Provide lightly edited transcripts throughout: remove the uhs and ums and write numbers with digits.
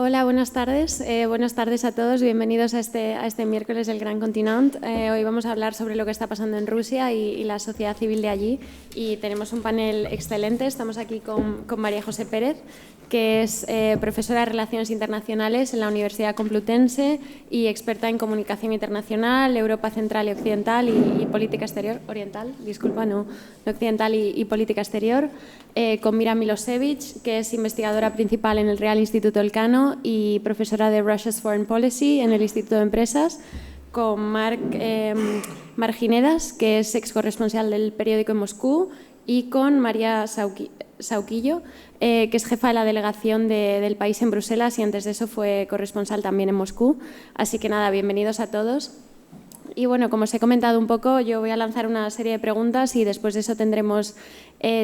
Hola, buenas tardes. Buenas tardes a todos. Bienvenidos a este miércoles del Gran Continent. Hoy vamos a hablar sobre lo que está pasando en Rusia y la sociedad civil de allí. Y tenemos un panel excelente. Estamos aquí con María José Pérez, que es profesora de Relaciones Internacionales en la Universidad Complutense y experta en comunicación internacional, Europa Central y Occidental y política exterior, oriental, disculpa, no occidental y política exterior. Con Mira Milosevic, que es investigadora principal en el Real Instituto Elcano y profesora de Russia's Foreign Policy en el Instituto de Empresas, con Marc Ginedas, que es ex corresponsal del periódico en Moscú, y con María Sauquillo, que es jefa de la delegación del país en Bruselas y antes de eso fue corresponsal también en Moscú. Así que nada, bienvenidos a todos. Y bueno, como os he comentado un poco, yo voy a lanzar una serie de preguntas y después de eso tendremos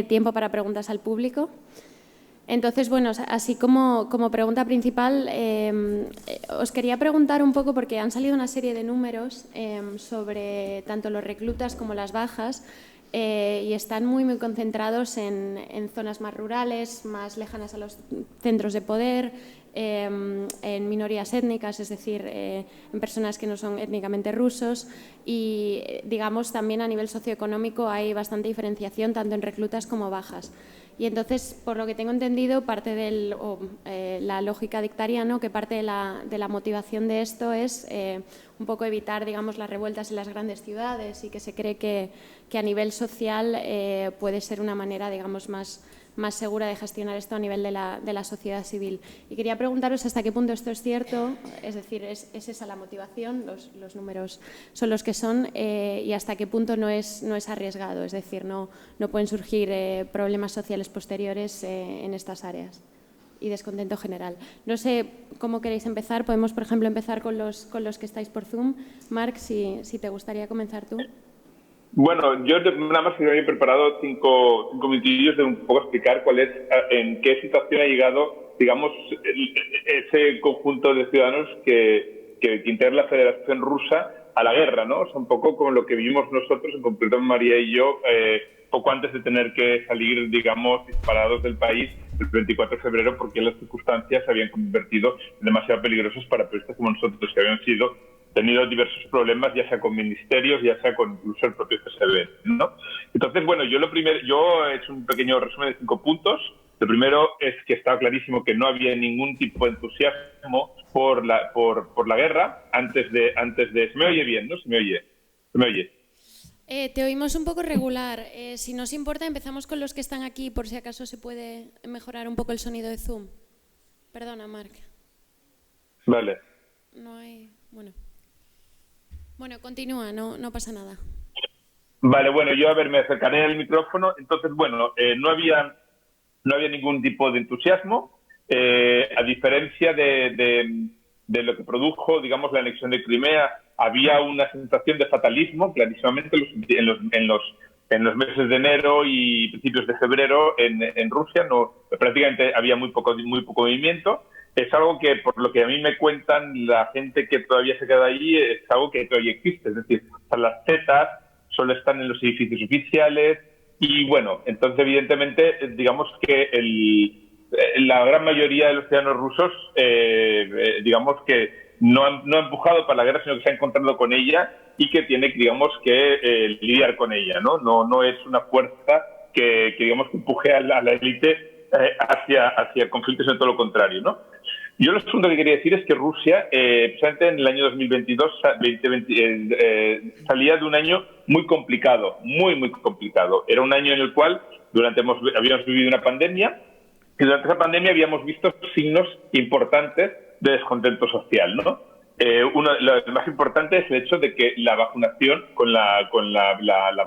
tiempo para preguntas al público. Entonces, bueno, así como pregunta principal, os quería preguntar un poco, porque han salido una serie de números sobre tanto los reclutas como las bajas, y están muy concentrados en zonas más rurales, más lejanas a los centros de poder, en minorías étnicas, es decir, en personas que no son étnicamente rusos, y digamos también a nivel socioeconómico hay bastante diferenciación tanto en reclutas como bajas. Y entonces, por lo que tengo entendido, parte de la lógica dictaría, ¿no?, que parte de la motivación de esto es un poco evitar, digamos, las revueltas en las grandes ciudades, y que se cree que a nivel social puede ser una manera, digamos, más segura de gestionar esto a nivel de la sociedad civil. Y quería preguntaros hasta qué punto esto es cierto, es decir, ¿es esa la motivación? Los números son los que son, y hasta qué punto no es arriesgado, es decir, no pueden surgir problemas sociales posteriores en estas áreas y descontento general. No sé cómo queréis empezar. Podemos, por ejemplo, empezar con los que estáis por Zoom. Marc, si te gustaría comenzar tú. Bueno, yo nada más que me había preparado cinco minutillos de un poco explicar en qué situación ha llegado, digamos, ese conjunto de ciudadanos que integra la Federación Rusa a la guerra, ¿no? O sea, un poco como lo que vivimos nosotros, en concreto María y yo, poco antes de tener que salir, digamos, disparados del país el 24 de febrero, porque las circunstancias se habían convertido en demasiado peligrosas para periodistas como nosotros, que habían tenido diversos problemas, ya sea con ministerios, ya sea con incluso el propio CSB, ¿no? Entonces, bueno, yo he hecho un pequeño resumen de 5 puntos. Lo primero es que estaba clarísimo que no había ningún tipo de entusiasmo por la guerra antes de. ¿Se me oye bien, no? ¿Se me oye? Te oímos un poco regular. Si no os importa, empezamos con los que están aquí, por si acaso se puede mejorar un poco el sonido de Zoom. Perdona, Marc. Vale. No hay... Bueno, continúa, no pasa nada. Vale, bueno, yo me acercaré al micrófono. Entonces, bueno, no había ningún tipo de entusiasmo, a diferencia de lo que produjo, digamos, la anexión de Crimea. Había una sensación de fatalismo, clarísimamente, en los meses de enero y principios de febrero en Rusia. Prácticamente había muy poco movimiento. Es algo que, por lo que a mí me cuentan la gente que todavía se queda allí, es algo que todavía existe. Es decir, las zetas solo están en los edificios oficiales. Y bueno, entonces evidentemente, digamos que la gran mayoría de los ciudadanos rusos, digamos que no ha empujado para la guerra, sino que se ha encontrado con ella y que tiene, digamos, que lidiar con ella, ¿no? No es una fuerza que digamos, que empuje a la élite hacia conflictos, en todo lo contrario, ¿no? Yo lo segundo que quería decir es que Rusia, precisamente en el año 2022, salía de un año muy complicado, muy complicado. Era un año en el cual habíamos vivido una pandemia, y durante esa pandemia habíamos visto signos importantes de descontento social, ¿no? Lo más importante es el hecho de que la vacunación con la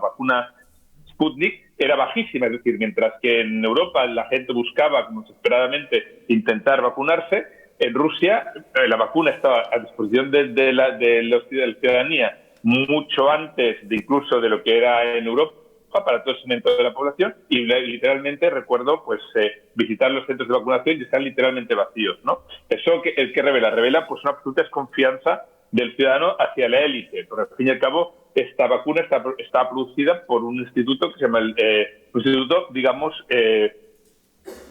vacuna Sputnik era bajísima, es decir, mientras que en Europa la gente buscaba como desesperadamente intentar vacunarse, en Rusia la vacuna estaba a disposición de la ciudadanía mucho antes incluso de lo que era en Europa para todo el segmento de la población, y literalmente recuerdo visitar los centros de vacunación y están literalmente vacíos, ¿no? Eso que revela pues una absoluta desconfianza del ciudadano hacia la élite, porque al fin y al cabo esta vacuna está producida por un instituto que se llama un instituto, digamos,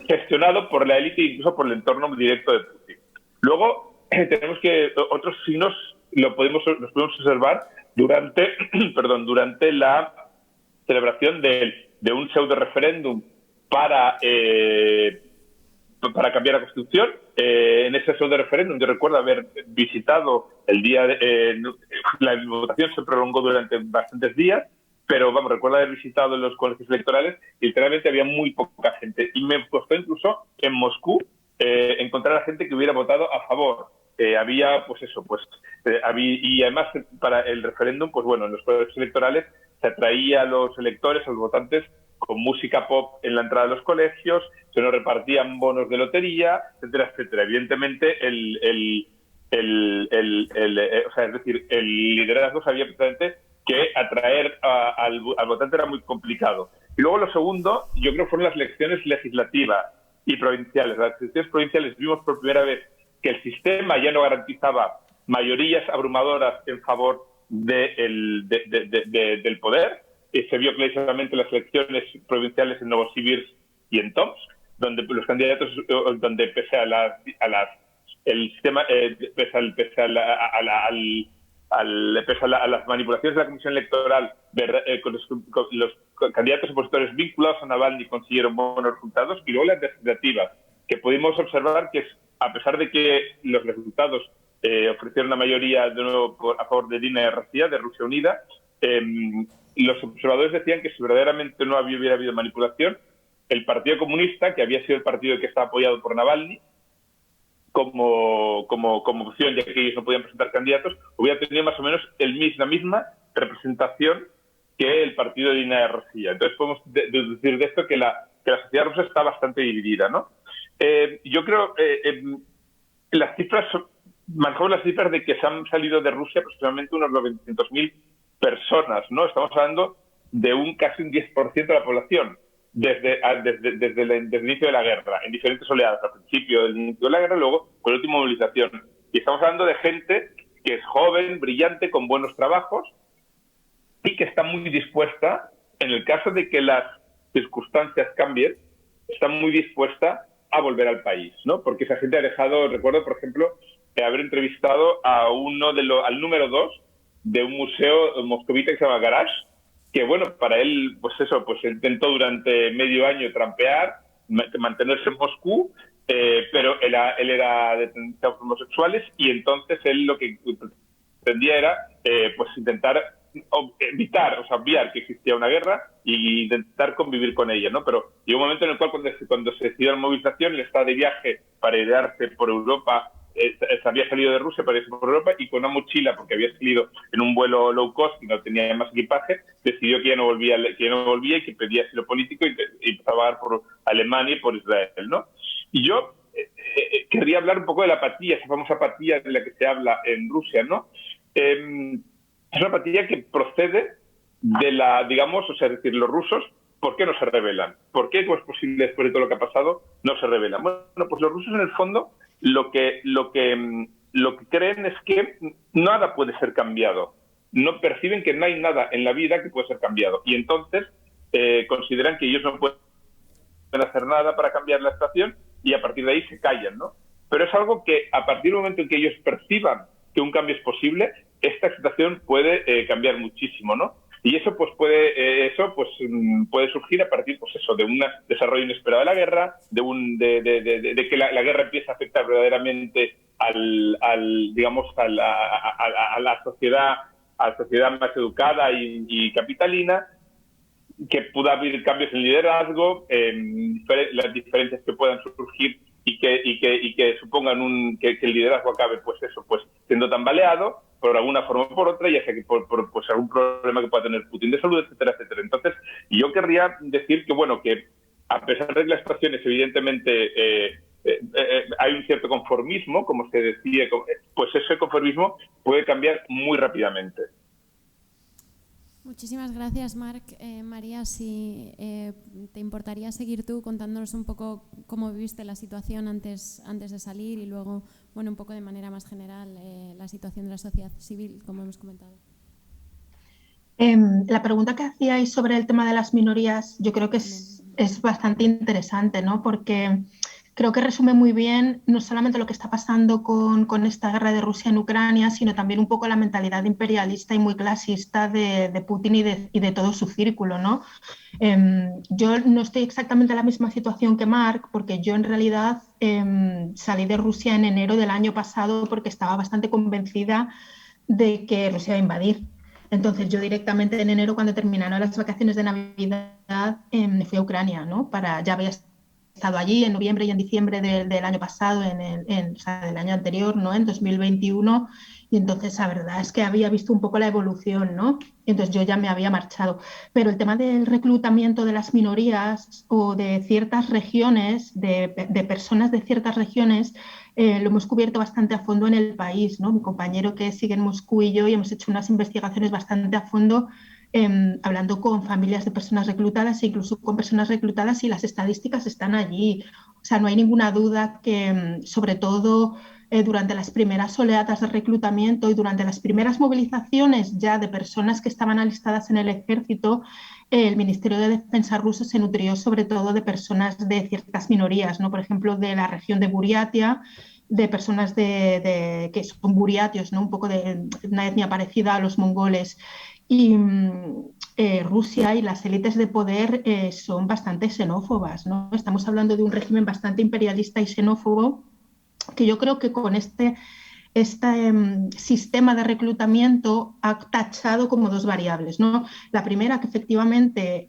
gestionado por la élite, incluso por el entorno directo de Putin. Luego, tenemos que otros signos los podemos observar durante, perdón, durante la celebración de un pseudo referéndum para cambiar la Constitución. En ese pseudo referéndum yo recuerdo haber visitado el día la votación se prolongó durante bastantes días, pero vamos, recuerdo haber visitado los colegios electorales y literalmente había muy poca gente. Y me costó incluso en Moscú encontrar a gente que hubiera votado a favor. Había, pues eso, y además para el referéndum, pues bueno, en los colegios electorales se atraía a los electores, a los votantes, con música pop en la entrada de los colegios, se nos repartían bonos de lotería, etcétera, etcétera. Evidentemente, o sea, es decir, el liderazgo sabía precisamente que atraer al votante era muy complicado. Y luego lo segundo, yo creo, fueron las elecciones legislativas y provinciales. Las elecciones provinciales vimos por primera vez que el sistema ya no garantizaba mayorías abrumadoras en favor del poder. Se vio clarísimamente en las elecciones provinciales en Novosibirsk y en Tomsk, donde los candidatos, donde pese a el sistema, pese a las manipulaciones de la Comisión Electoral, con los candidatos opositores vinculados a Navalny consiguieron buenos resultados. Y luego las legislativas, que pudimos observar que a pesar de que los resultados ofrecieron una mayoría de nuevo a favor de Dina Yaroslavl, de Rusia Unida, los observadores decían que si verdaderamente no hubiera habido manipulación, el Partido Comunista, que había sido el partido que estaba apoyado por Navalny, como opción, ya que ellos no podían presentar candidatos, hubiera tenido más o menos la misma representación que el partido de Dina Yaroslavl. Entonces podemos deducir de esto que la sociedad rusa está bastante dividida, ¿no? Yo creo las cifras, manejamos las cifras de que se han salido de Rusia aproximadamente unos 900.000 personas, ¿no? Estamos hablando de casi un 10% de la población desde el inicio de la guerra, en diferentes oleadas, al principio del inicio de la guerra, luego con la última movilización. Y estamos hablando de gente que es joven, brillante, con buenos trabajos y que está muy dispuesta, en el caso de que las circunstancias cambien, está muy dispuesta a volver al país, ¿no? Porque esa gente ha dejado, recuerdo, por ejemplo, haber entrevistado al número 2 de un museo moscovita que se llama Garage, que bueno, para él, pues eso, pues intentó durante medio año trampear, mantenerse en Moscú, pero él era de tendencias homosexuales y entonces él lo que pretendía era pues intentar evitar, o sea, obviar que existía una guerra y intentar convivir con ella, ¿no? Pero llegó un momento en el cual cuando se decidió la movilización, él estaba de viaje para idearse por Europa, había salido de Rusia para irse por Europa y con una mochila, porque había salido en un vuelo low cost y no tenía más equipaje, decidió que ya no volvía y que pedía asilo político y empezó a vagar por Alemania y por Israel, ¿no? Y yo querría hablar un poco de la apatía, esa famosa apatía de la que se habla en Rusia, ¿no? Es una apatía que procede de digamos, o sea, es decir, los rusos, ¿por qué no se rebelan? ¿Por qué, pues, posible, después de todo lo que ha pasado, no se rebelan? Bueno, pues los rusos en el fondo lo que creen es que nada puede ser cambiado. No perciben que no hay nada en la vida que puede ser cambiado. Y entonces consideran que ellos no pueden hacer nada para cambiar la situación y a partir de ahí se callan, ¿no? Pero es algo que a partir del momento en que ellos perciban que un cambio es posible, esta situación puede cambiar muchísimo, ¿no? Y eso pues puede surgir a partir, pues eso, de un desarrollo inesperado de la guerra, de que la guerra empieza a afectar verdaderamente a la sociedad más educada y capitalina, que pueda haber cambios en liderazgo, las diferencias que puedan surgir y que supongan que el liderazgo acabe, pues eso, pues siendo tambaleado por alguna forma o por otra, ya sea que por pues algún problema que pueda tener Putin de salud, etcétera, etcétera. Entonces, yo querría decir que, bueno, que a pesar de que las situaciones, evidentemente, hay un cierto conformismo, como se decía, pues ese conformismo puede cambiar muy rápidamente. Muchísimas gracias, Marc. María, si te importaría seguir tú contándonos un poco cómo viviste la situación antes de salir y luego, bueno, un poco de manera más general, la situación de la sociedad civil, como hemos comentado. La pregunta que hacíais sobre el tema de las minorías, yo creo que es bastante interesante, ¿no? Porque creo que resume muy bien no solamente lo que está pasando con esta guerra de Rusia en Ucrania, sino también un poco la mentalidad imperialista y muy clasista de Putin y de todo su círculo, ¿no? Yo no estoy exactamente en la misma situación que Mark, porque yo en realidad salí de Rusia en enero del año pasado porque estaba bastante convencida de que Rusia iba a invadir. Entonces yo directamente en enero, cuando terminaron las vacaciones de Navidad, me fui a Ucrania, ¿no? Ya había estado allí en noviembre y en diciembre del año pasado, o sea, del año anterior, ¿no? En 2021, y entonces la verdad es que había visto un poco la evolución, ¿no? Y entonces yo ya me había marchado. Pero el tema del reclutamiento de las minorías o de ciertas regiones, de personas de ciertas regiones, lo hemos cubierto bastante a fondo en el país, ¿no? Mi compañero que sigue en Moscú y yo y hemos hecho unas investigaciones bastante a fondo, hablando con familias de personas reclutadas e incluso con personas reclutadas, y las estadísticas están allí. O sea, no hay ninguna duda que, sobre todo durante las primeras oleadas de reclutamiento y durante las primeras movilizaciones ya de personas que estaban alistadas en el ejército, el Ministerio de Defensa ruso se nutrió sobre todo de personas de ciertas minorías, ¿no? Por ejemplo, de la región de Buriatia, de personas que son buriatios, ¿no? Un poco de una etnia parecida a los mongoles. Y Rusia y las élites de poder son bastante xenófobas, ¿no? Estamos hablando de un régimen bastante imperialista y xenófobo, que yo creo que con este sistema de reclutamiento ha tachado como dos variables, ¿no? La primera, que efectivamente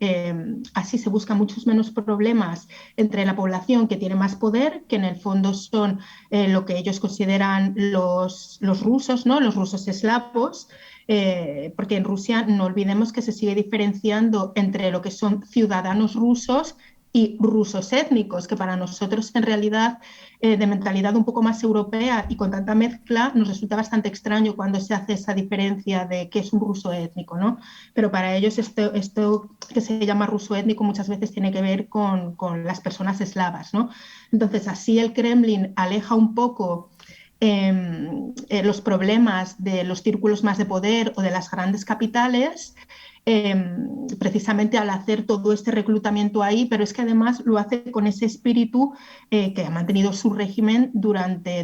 así se buscan muchos menos problemas entre la población que tiene más poder, que en el fondo son lo que ellos consideran los rusos, ¿no? Los rusos eslavos, porque en Rusia no olvidemos que se sigue diferenciando entre lo que son ciudadanos rusos y rusos étnicos, que para nosotros en realidad de mentalidad un poco más europea y con tanta mezcla nos resulta bastante extraño cuando se hace esa diferencia de qué es un ruso étnico, ¿no? Pero para ellos esto que se llama ruso étnico muchas veces tiene que ver con las personas eslavas, ¿no? Entonces así el Kremlin aleja un poco los problemas de los círculos más de poder o de las grandes capitales, precisamente al hacer todo este reclutamiento ahí, pero es que además lo hace con ese espíritu que ha mantenido su régimen durante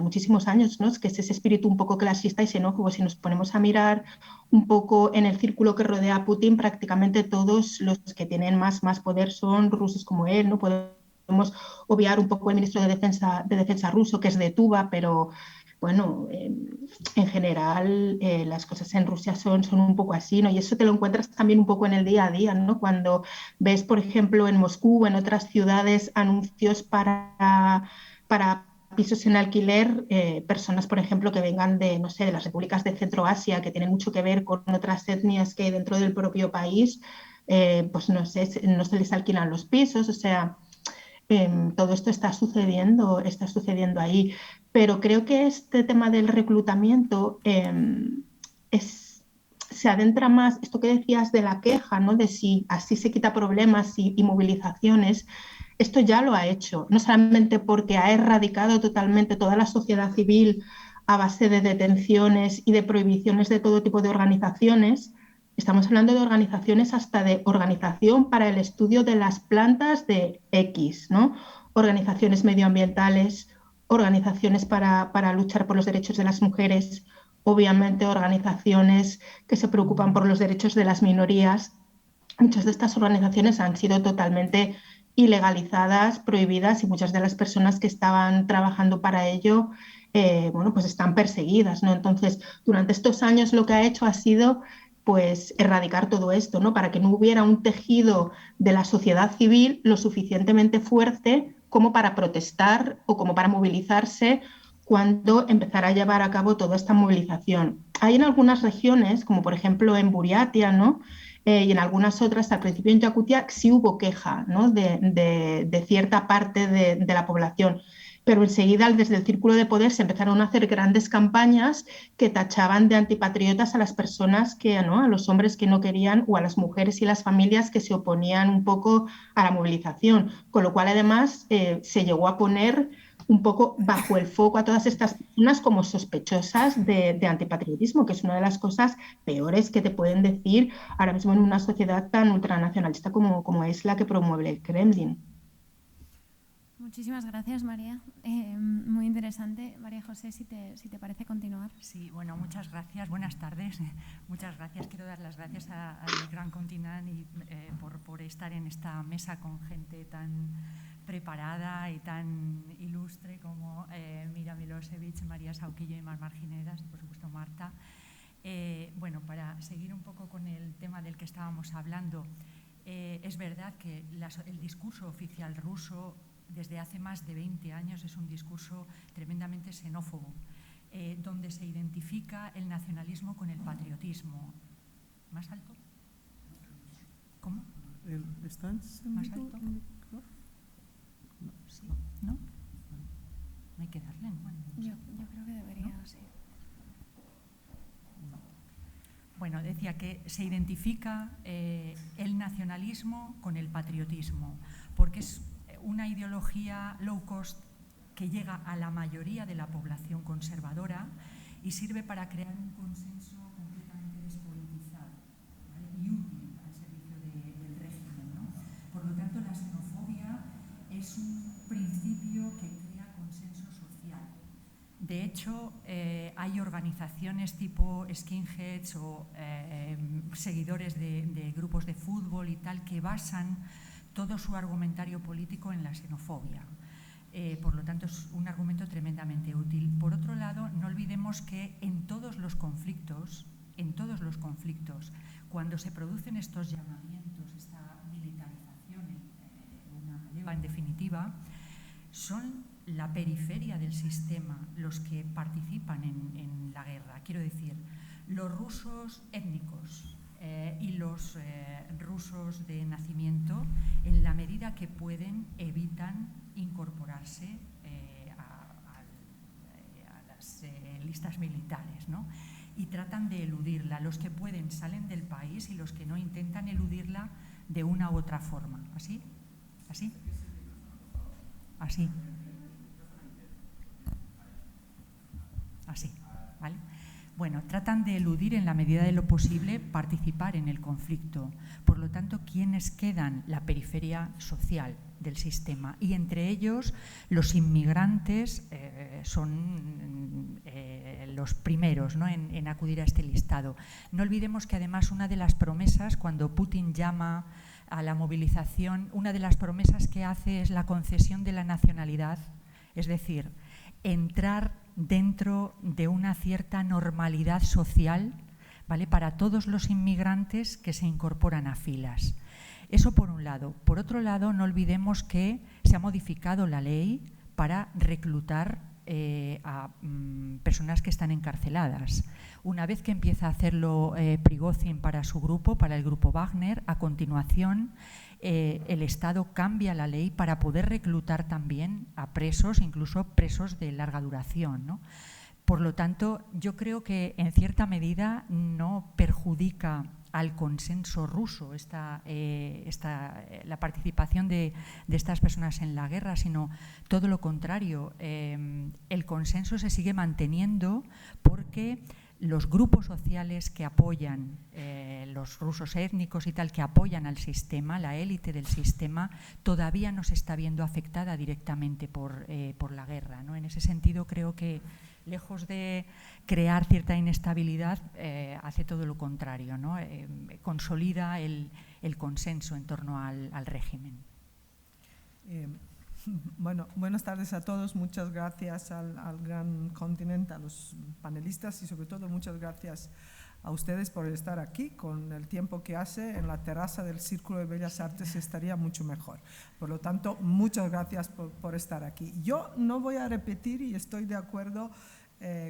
muchísimos años, ¿no? Es que es ese espíritu un poco clasista y xenófobo. Si nos ponemos a mirar un poco en el círculo que rodea a Putin, prácticamente todos los que tienen más poder son rusos como él, ¿no? Podemos obviar un poco el ministro de Defensa ruso, que es de Tuva, pero bueno, en general las cosas en Rusia son un poco así, ¿no? Y eso te lo encuentras también un poco en el día a día, ¿no? Cuando ves, por ejemplo, en Moscú o en otras ciudades anuncios para pisos en alquiler, personas, por ejemplo, que vengan de, no sé, de las repúblicas de Centroasia, que tienen mucho que ver con otras etnias que hay dentro del propio país, pues no sé, no se les alquilan los pisos, o sea, todo esto está sucediendo ahí. Pero creo que este tema del reclutamiento se adentra más, esto que decías de la queja, ¿no? De si así se quita problemas y movilizaciones. Esto ya lo ha hecho, no solamente porque ha erradicado totalmente toda la sociedad civil a base de detenciones y de prohibiciones de todo tipo de organizaciones. Estamos hablando de organizaciones hasta de organización para el estudio de las plantas de X, ¿no? Organizaciones medioambientales, organizaciones para luchar por los derechos de las mujeres, obviamente organizaciones que se preocupan por los derechos de las minorías. Muchas de estas organizaciones han sido totalmente ilegalizadas, prohibidas, y muchas de las personas que estaban trabajando para ello, bueno, pues están perseguidas, ¿no? Entonces, durante estos años lo que ha hecho ha sido pues erradicar todo esto, ¿no? Para que no hubiera un tejido de la sociedad civil lo suficientemente fuerte como para protestar o como para movilizarse cuando empezara a llevar a cabo toda esta movilización. Hay en algunas regiones, como por ejemplo en Buriatia, ¿no? Y en algunas otras, al principio en Yakutia, sí hubo queja, ¿no? de cierta parte de la población. Pero enseguida, desde el círculo de poder, se empezaron a hacer grandes campañas que tachaban de antipatriotas a las personas que, ¿no? A los hombres que no querían, o a las mujeres y las familias que se oponían un poco a la movilización. Con lo cual, además, se llegó a poner un poco bajo el foco a todas estas personas como sospechosas de antipatriotismo, que es una de las cosas peores que te pueden decir ahora mismo en una sociedad tan ultranacionalista como es la que promueve el Kremlin. Muchísimas gracias, María. Muy interesante. María José, si te parece continuar. Sí, bueno, muchas gracias. Buenas tardes. Muchas gracias. Quiero dar las gracias al Gran Continent y, por estar en esta mesa con gente tan preparada y tan ilustre como Mira Milosevic, María Sauquillo y Mar Marginedas, y por supuesto Marta. Bueno, para seguir un poco con el tema del que estábamos hablando, es verdad que el discurso oficial ruso desde hace más de 20 años es un discurso tremendamente xenófobo, donde se identifica el nacionalismo con el patriotismo. ¿Más alto? ¿Cómo? ¿Más alto? Sí, ¿no? No hay que darle, bueno. Yo creo que debería, ¿no? Sí. Bueno, decía que se identifica el nacionalismo con el patriotismo, porque es una ideología low cost que llega a la mayoría de la población conservadora y sirve para crear un consenso completamente despolitizado, ¿vale? Y útil al servicio del régimen, ¿no? Por lo tanto, la xenofobia es un principio que crea consenso social. De hecho, hay organizaciones tipo skinheads o seguidores de grupos de fútbol y tal que basan todo su argumentario político en la xenofobia. Por lo tanto, es un argumento tremendamente útil. Por otro lado, no olvidemos que en todos los conflictos, cuando se producen estos llamamientos, esta militarización, en definitiva, son la periferia del sistema los que participan en la guerra. Quiero decir, los rusos étnicos y los rusos de nacimiento, en la medida que pueden, evitan incorporarse a las listas militares, ¿no? Y tratan de eludirla. Los que pueden salen del país y los que no intentan eludirla de una u otra forma. ¿Así? ¿Así? Así. Así, ¿vale? Bueno, tratan de eludir en la medida de lo posible participar en el conflicto. Por lo tanto, ¿quiénes quedan? La periferia social del sistema. Y entre ellos, los inmigrantes son los primeros, ¿no?, en acudir a este listado. No olvidemos que además una de las promesas, cuando Putin llama a la movilización, una de las promesas que hace es la concesión de la nacionalidad, es decir, entrar dentro de una cierta normalidad social, ¿vale?, para todos los inmigrantes que se incorporan a filas. Eso por un lado. Por otro lado, no olvidemos que se ha modificado la ley para reclutar a personas que están encarceladas. Una vez que empieza a hacerlo Prigozhin para su grupo, para el grupo Wagner, a continuación el Estado cambia la ley para poder reclutar también a presos, incluso presos de larga duración, ¿no? Por lo tanto, yo creo que en cierta medida no perjudica al consenso ruso la participación de estas personas en la guerra, sino todo lo contrario. El consenso se sigue manteniendo porque los grupos sociales que apoyan, los rusos étnicos y tal, que apoyan al sistema, la élite del sistema, todavía no se está viendo afectada directamente por la guerra, ¿no? En ese sentido, creo que lejos de crear cierta inestabilidad, hace todo lo contrario, ¿no? Consolida el consenso en torno al régimen. Bueno, buenas tardes a todos. Muchas gracias al Gran Continent, a los panelistas y sobre todo muchas gracias a ustedes por estar aquí. Con el tiempo que hace en la terraza del Círculo de Bellas Artes estaría mucho mejor. Por lo tanto, muchas gracias por estar aquí. Yo no voy a repetir y estoy de acuerdo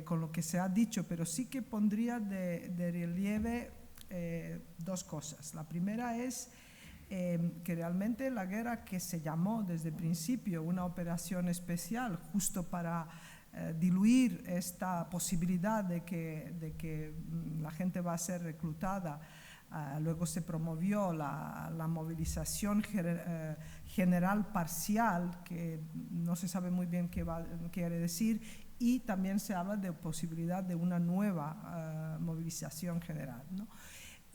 con lo que se ha dicho, pero sí que pondría de relieve dos cosas. La primera es que realmente la guerra, que se llamó desde el principio una operación especial justo para diluir esta posibilidad de que la gente va a ser reclutada, luego se promovió la movilización general parcial, que no se sabe muy bien qué quiere decir, y también se habla de posibilidad de una nueva movilización general, ¿no?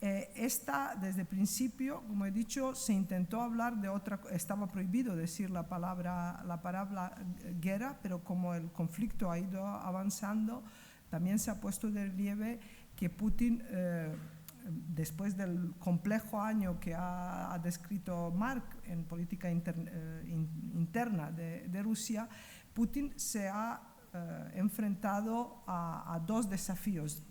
Desde el principio, como he dicho, se intentó hablar de estaba prohibido decir la palabra guerra, pero como el conflicto ha ido avanzando, también se ha puesto de relieve que Putin, después del complejo año que ha descrito Mark en política interna de Rusia, Putin se ha enfrentado a dos desafíos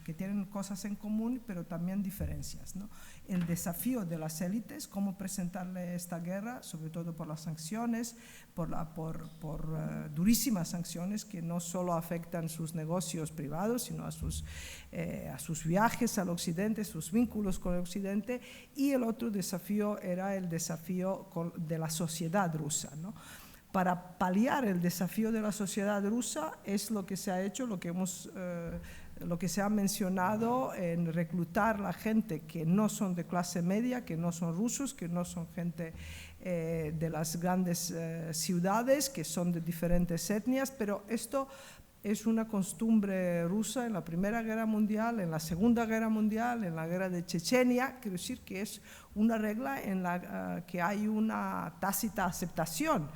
que tienen cosas en común, pero también diferencias, ¿no? El desafío de las élites, cómo presentarle esta guerra, sobre todo por las sanciones, por durísimas sanciones que no solo afectan sus negocios privados, sino a sus viajes al occidente, sus vínculos con el occidente. Y el otro desafío era el desafío de la sociedad rusa, ¿no? Para paliar el desafío de la sociedad rusa es lo que se ha hecho, lo que se ha mencionado en reclutar la gente que no son de clase media, que no son rusos, que no son gente de las grandes ciudades, que son de diferentes etnias, pero esto es una costumbre rusa en la Primera Guerra Mundial, en la Segunda Guerra Mundial, en la Guerra de Chechenia. Quiero decir que es una regla en la que hay una tácita aceptación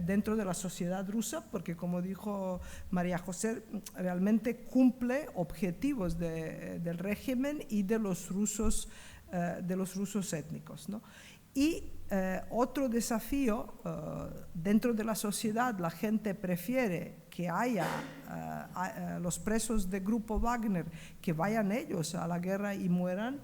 dentro de la sociedad rusa, porque como dijo María José, realmente cumple objetivos del régimen y de los rusos étnicos, ¿no? Y otro desafío, dentro de la sociedad la gente prefiere que haya los presos de Grupo Wagner, que vayan ellos a la guerra y mueran,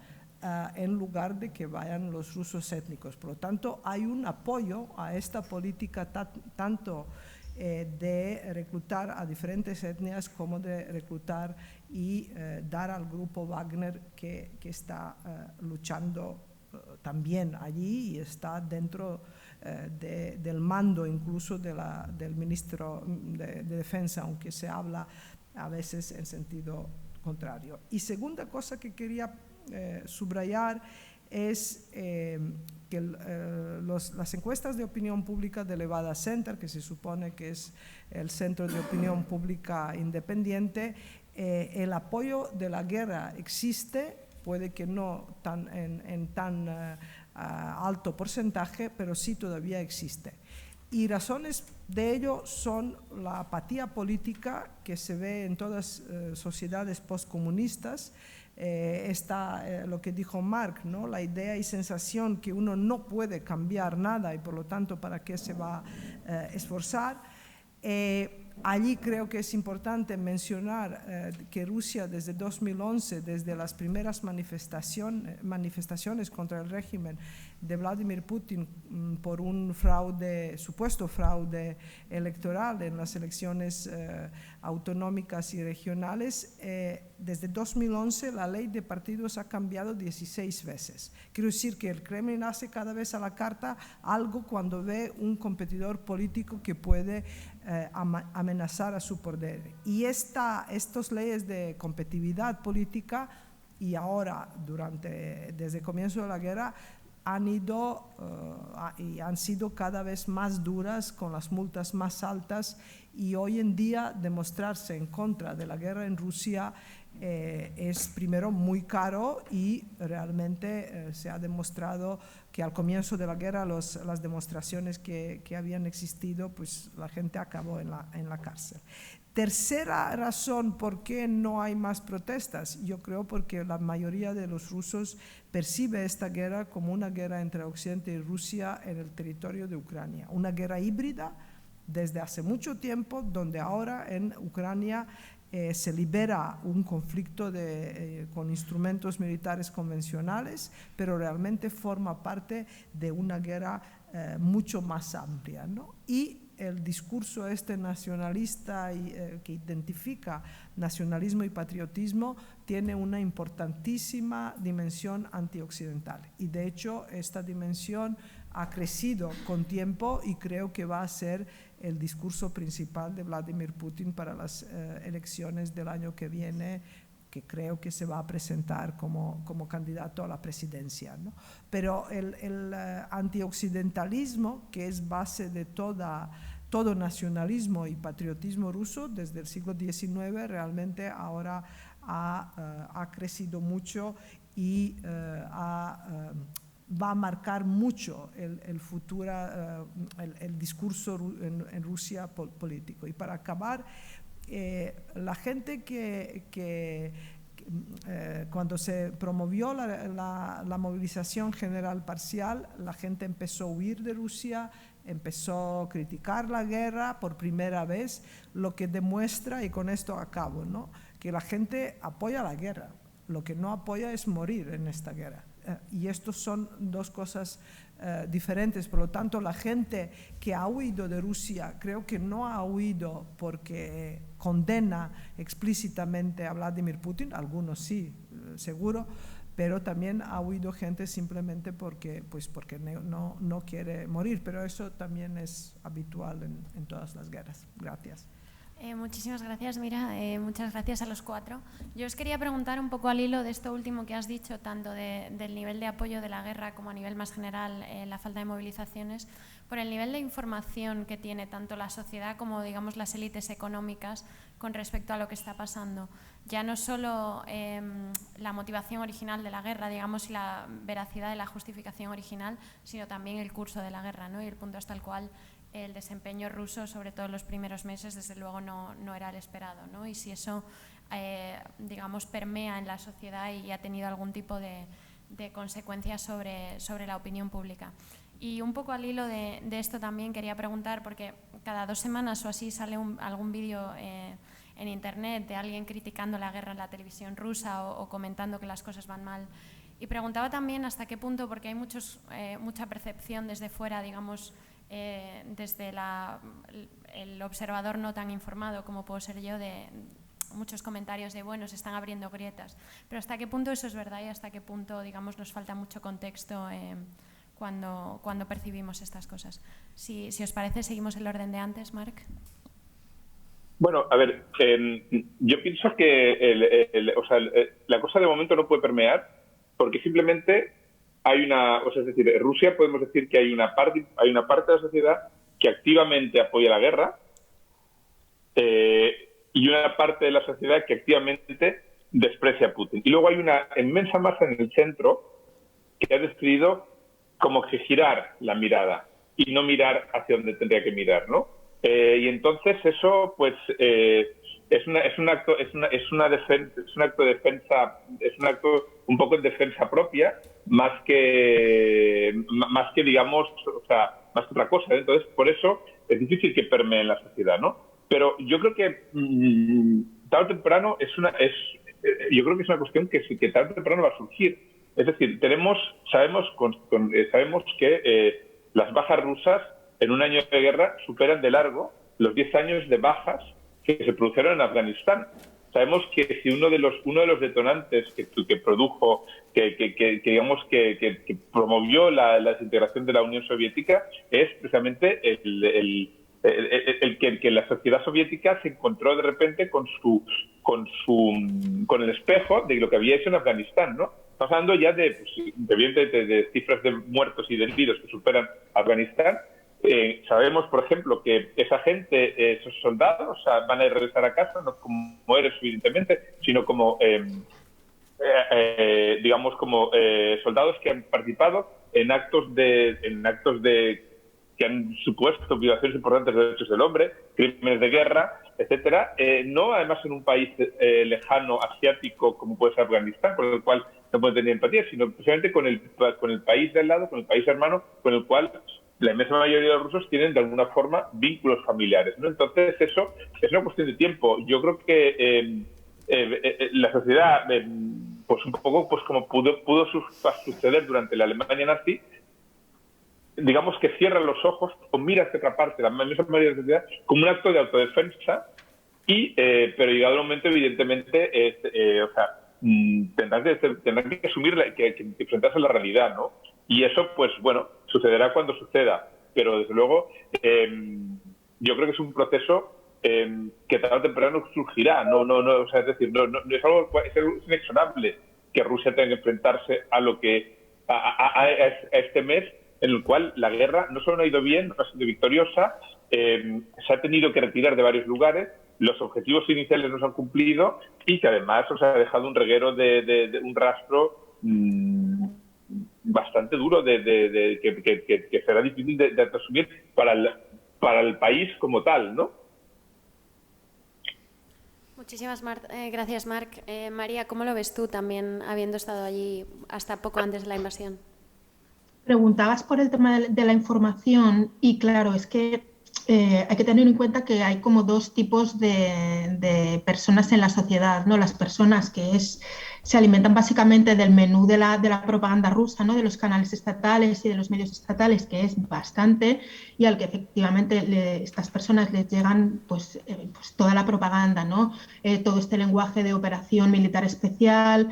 en lugar de que vayan los rusos étnicos. Por lo tanto, hay un apoyo a esta política tanto de reclutar a diferentes etnias como de reclutar y dar al Grupo Wagner que está luchando también allí y está dentro del mando incluso del ministro de Defensa, aunque se habla a veces en sentido contrario. Y segunda cosa que quería subrayar es que las encuestas de opinión pública de Levada Center, que se supone que es el centro de opinión pública independiente, el apoyo de la guerra existe, puede que no en tan alto porcentaje, pero sí todavía existe. Y razones de ello son la apatía política que se ve en todas sociedades postcomunistas. Está lo que dijo Mark, ¿no? La idea y sensación que uno no puede cambiar nada y por lo tanto para qué se va a esforzar. Allí creo que es importante mencionar que Rusia desde 2011, desde las primeras manifestaciones contra el régimen de Vladimir Putin por un supuesto fraude electoral en las elecciones autonómicas y regionales, desde 2011 la ley de partidos ha cambiado 16 veces. Quiero decir que el Kremlin hace cada vez a la carta algo cuando ve un competidor político que puede amenazar a su poder. Y estas leyes de competitividad política, y ahora desde el comienzo de la guerra, han sido cada vez más duras, con las multas más altas, y hoy en día demostrarse en contra de la guerra en Rusia es primero muy caro y realmente se ha demostrado que al comienzo de la guerra las demostraciones que habían existido, pues la gente acabó en la cárcel. Tercera razón por qué no hay más protestas, yo creo porque la mayoría de los rusos percibe esta guerra como una guerra entre Occidente y Rusia en el territorio de Ucrania, una guerra híbrida desde hace mucho tiempo, donde ahora en Ucrania se libera un conflicto con instrumentos militares convencionales, pero realmente forma parte de una guerra mucho más amplia, ¿no? Y el discurso nacionalista que identifica nacionalismo y patriotismo tiene una importantísima dimensión antioccidental. Y de hecho esta dimensión ha crecido con tiempo y creo que va a ser el discurso principal de Vladimir Putin para las elecciones del año que viene, que creo que se va a presentar como candidato a la presidencia, ¿no? Pero el antioccidentalismo, que es base de toda todo nacionalismo y patriotismo ruso desde el siglo XIX realmente ahora ha crecido mucho y va a marcar mucho el futuro, el discurso en Rusia político. Y para acabar, la gente cuando se promovió la movilización general parcial, la gente empezó a huir de Rusia, empezó a criticar la guerra por primera vez, lo que demuestra, y con esto acabo, ¿no?, que la gente apoya la guerra, lo que no apoya es morir en esta guerra. Y estos son dos cosas diferentes. Por lo tanto, la gente que ha huido de Rusia creo que no ha huido porque condena explícitamente a Vladimir Putin, algunos sí, seguro, pero también ha huido gente simplemente porque no quiere morir. Pero eso también es habitual en todas las guerras. Gracias. Muchísimas gracias, Mira. Muchas gracias a los cuatro. Yo os quería preguntar un poco al hilo de esto último que has dicho, tanto del nivel de apoyo de la guerra como a nivel más general, la falta de movilizaciones, por el nivel de información que tiene tanto la sociedad como, digamos, las élites económicas con respecto a lo que está pasando. Ya no solo la motivación original de la guerra, digamos, y la veracidad de la justificación original, sino también el curso de la guerra, ¿no?, y el punto hasta el cual el desempeño ruso, sobre todo en los primeros meses, desde luego no era el esperado, ¿no? Y si eso, digamos, permea en la sociedad y ha tenido algún tipo de consecuencias sobre la opinión pública. Y un poco al hilo de esto también quería preguntar, porque cada 2 semanas o así sale algún vídeo en internet de alguien criticando la guerra en la televisión rusa o comentando que las cosas van mal. Y preguntaba también hasta qué punto, porque hay mucha percepción desde fuera, digamos, desde el observador no tan informado como puedo ser yo, de muchos comentarios de, bueno, se están abriendo grietas, pero hasta qué punto eso es verdad y hasta qué punto, digamos, nos falta mucho contexto cuando percibimos estas cosas. Si os parece, seguimos el orden de antes, Marc. Bueno, a ver, yo pienso que la cosa de momento no puede permear porque simplemente hay es decir, en Rusia podemos decir que hay una parte de la sociedad que activamente apoya la guerra y una parte de la sociedad que activamente desprecia a Putin. Y luego hay una inmensa masa en el centro que ha decidido como que girar la mirada y no mirar hacia donde tendría que mirar, ¿no? Y entonces eso, pues, es un acto de defensa, es un acto un poco en defensa propia, más que digamos, o sea, más que otra cosa, ¿eh? Entonces, por eso es difícil que permee en la sociedad, ¿no? Pero yo creo que tarde o temprano yo creo que es una cuestión que tarde o temprano va a surgir. Es decir, sabemos que las bajas rusas en un año de guerra superan de largo los 10 años de bajas que se produjeron en Afganistán. Sabemos que si uno de los detonantes que produjo, que promovió la desintegración de la Unión Soviética es precisamente el que la sociedad soviética se encontró de repente con el espejo de lo que había hecho en Afganistán, ¿no? Estamos hablando ya de cifras de muertos y de heridos que superan Afganistán. Sabemos, por ejemplo, que esa gente, esos soldados, o sea, van a regresar a casa no como héroes, evidentemente, sino como, digamos, como soldados que han participado en actos que han supuesto violaciones importantes de derechos del hombre, crímenes de guerra, etcétera. No, además, en un país lejano, asiático, como puede ser Afganistán, con el cual no puede tener empatía, sino precisamente con el país de al lado, con el país hermano, con el cual la inmensa mayoría de los rusos tienen de alguna forma vínculos familiares, ¿no? Entonces eso es una cuestión de tiempo. Yo creo que la sociedad, pues un poco pues como pudo suceder durante la Alemania nazi, digamos que cierra los ojos o mira hacia otra parte, la inmensa mayoría de la sociedad, como un acto de autodefensa pero llegado el momento, evidentemente, tendrán que asumir, que enfrentarse a la realidad, ¿no? Y eso, pues bueno, sucederá cuando suceda. Pero, desde luego, yo creo que es un proceso que tarde o temprano surgirá. O sea, es decir, no es algo es inexorable que Rusia tenga que enfrentarse a este mes en el cual la guerra no solo no ha ido bien, no ha sido victoriosa, se ha tenido que retirar de varios lugares, los objetivos iniciales no se han cumplido y que además os ha dejado un reguero de un rastro bastante duro que será difícil de asumir para el país como tal, ¿no? Muchísimas gracias, Marc. María, ¿cómo lo ves tú también, habiendo estado allí hasta poco antes de la invasión? Preguntabas por el tema de la información y claro, es que hay que tener en cuenta que hay como dos tipos de personas en la sociedad, ¿no? Las personas que se alimentan básicamente del menú de la propaganda rusa, ¿no? De los canales estatales y de los medios estatales, que es bastante, y al que efectivamente estas personas les llegan pues toda la propaganda, ¿no? Todo este lenguaje de operación militar especial,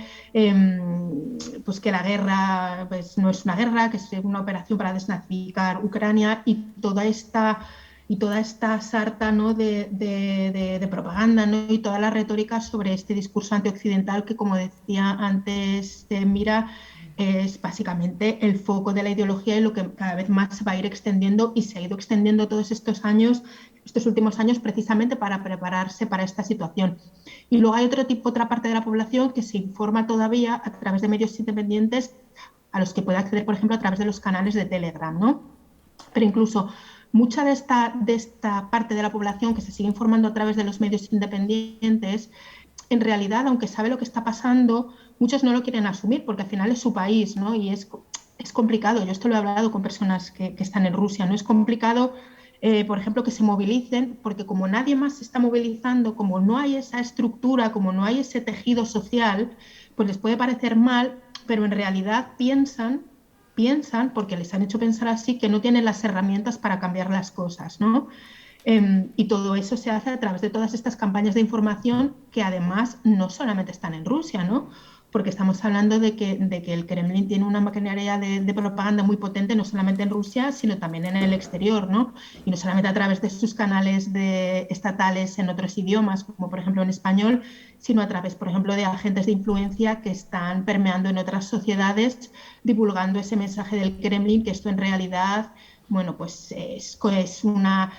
pues que la guerra pues, no es una guerra, que es una operación para desnazificar Ucrania y toda esta sarta, ¿no? de propaganda, ¿no? Y toda la retórica sobre este discurso antioccidental que, como decía antes Mira, es básicamente el foco de la ideología y lo que cada vez más se va a ir extendiendo y se ha ido extendiendo todos estos últimos años precisamente para prepararse para esta situación. Y luego hay otra parte de la población que se informa todavía a través de medios independientes a los que puede acceder, por ejemplo, a través de los canales de Telegram, ¿no? Pero incluso mucha de esta parte de la población que se sigue informando a través de los medios independientes, en realidad, aunque sabe lo que está pasando, muchos no lo quieren asumir porque al final es su país, ¿no? Y es complicado. Yo esto lo he hablado con personas que están en Rusia, ¿no? Es complicado, por ejemplo, que se movilicen porque como nadie más se está movilizando, como no hay esa estructura, como no hay ese tejido social, pues les puede parecer mal, pero en realidad piensan, porque les han hecho pensar así, que no tienen las herramientas para cambiar las cosas, ¿no? Y todo eso se hace a través de todas estas campañas de información que además no solamente están en Rusia, ¿no? Porque estamos hablando de que el Kremlin tiene una maquinaria de propaganda muy potente, no solamente en Rusia, sino también en el exterior, ¿no? Y no solamente a través de sus canales estatales en otros idiomas, como por ejemplo en español, sino a través, por ejemplo, de agentes de influencia que están permeando en otras sociedades, divulgando ese mensaje del Kremlin, que esto en realidad, bueno, pues es una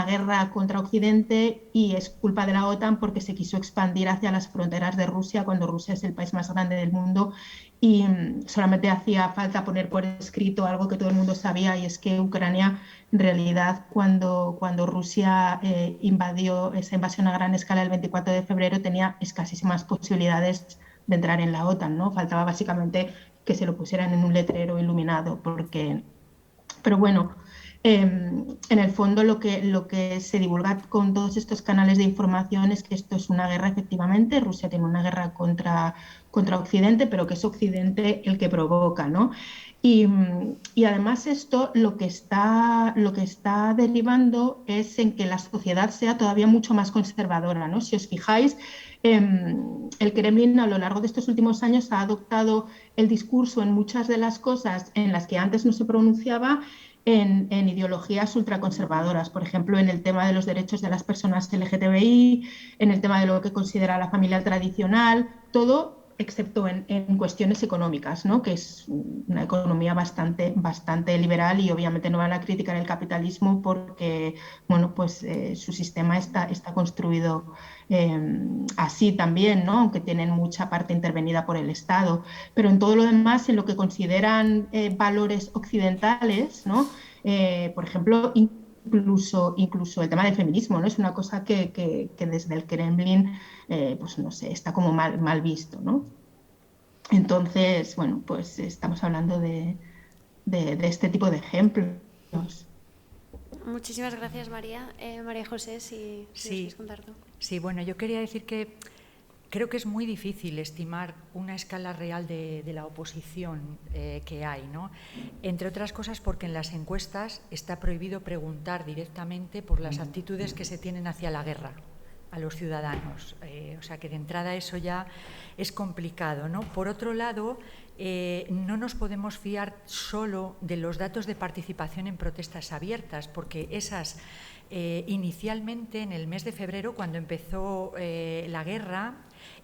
guerra contra Occidente y es culpa de la OTAN porque se quiso expandir hacia las fronteras de Rusia cuando Rusia es el país más grande del mundo y solamente hacía falta poner por escrito algo que todo el mundo sabía, y es que Ucrania, en realidad, cuando Rusia invadió esa invasión a gran escala el 24 de febrero, tenía escasísimas posibilidades de entrar en la OTAN, ¿no? Faltaba básicamente que se lo pusieran en un letrero iluminado, pero bueno, en el fondo lo que se divulga con todos estos canales de información es que esto es una guerra, efectivamente. Rusia tiene una guerra contra Occidente, pero que es Occidente el que provoca, ¿no? Y además esto lo que está derivando es en que la sociedad sea todavía mucho más conservadora, ¿no? Si os fijáis, el Kremlin a lo largo de estos últimos años ha adoptado el discurso en muchas de las cosas en las que antes no se pronunciaba en ideologías ultraconservadoras, por ejemplo, en el tema de los derechos de las personas LGTBI, en el tema de lo que considera la familia tradicional, todo excepto en cuestiones económicas, ¿no? Que es una economía bastante liberal y obviamente no van a criticar el capitalismo porque, bueno, pues su sistema está construido así también, ¿no? Aunque tienen mucha parte intervenida por el Estado. Pero en todo lo demás, en lo que consideran valores occidentales, ¿no? Por ejemplo, incluso el tema del feminismo, ¿no? Es una cosa que desde el Kremlin, pues no sé, está como mal visto, ¿no? Entonces, bueno, pues estamos hablando de este tipo de ejemplos. Muchísimas gracias, María. María José, si quieres contar tú. Sí, bueno, yo quería decir que creo que es muy difícil estimar una escala real de la oposición que hay, ¿no? Entre otras cosas porque en las encuestas está prohibido preguntar directamente por las actitudes que se tienen hacia la guerra a los ciudadanos. O sea que de entrada eso ya es complicado, ¿no? Por otro lado, no nos podemos fiar solo de los datos de participación en protestas abiertas, porque esas inicialmente en el mes de febrero, cuando empezó la guerra,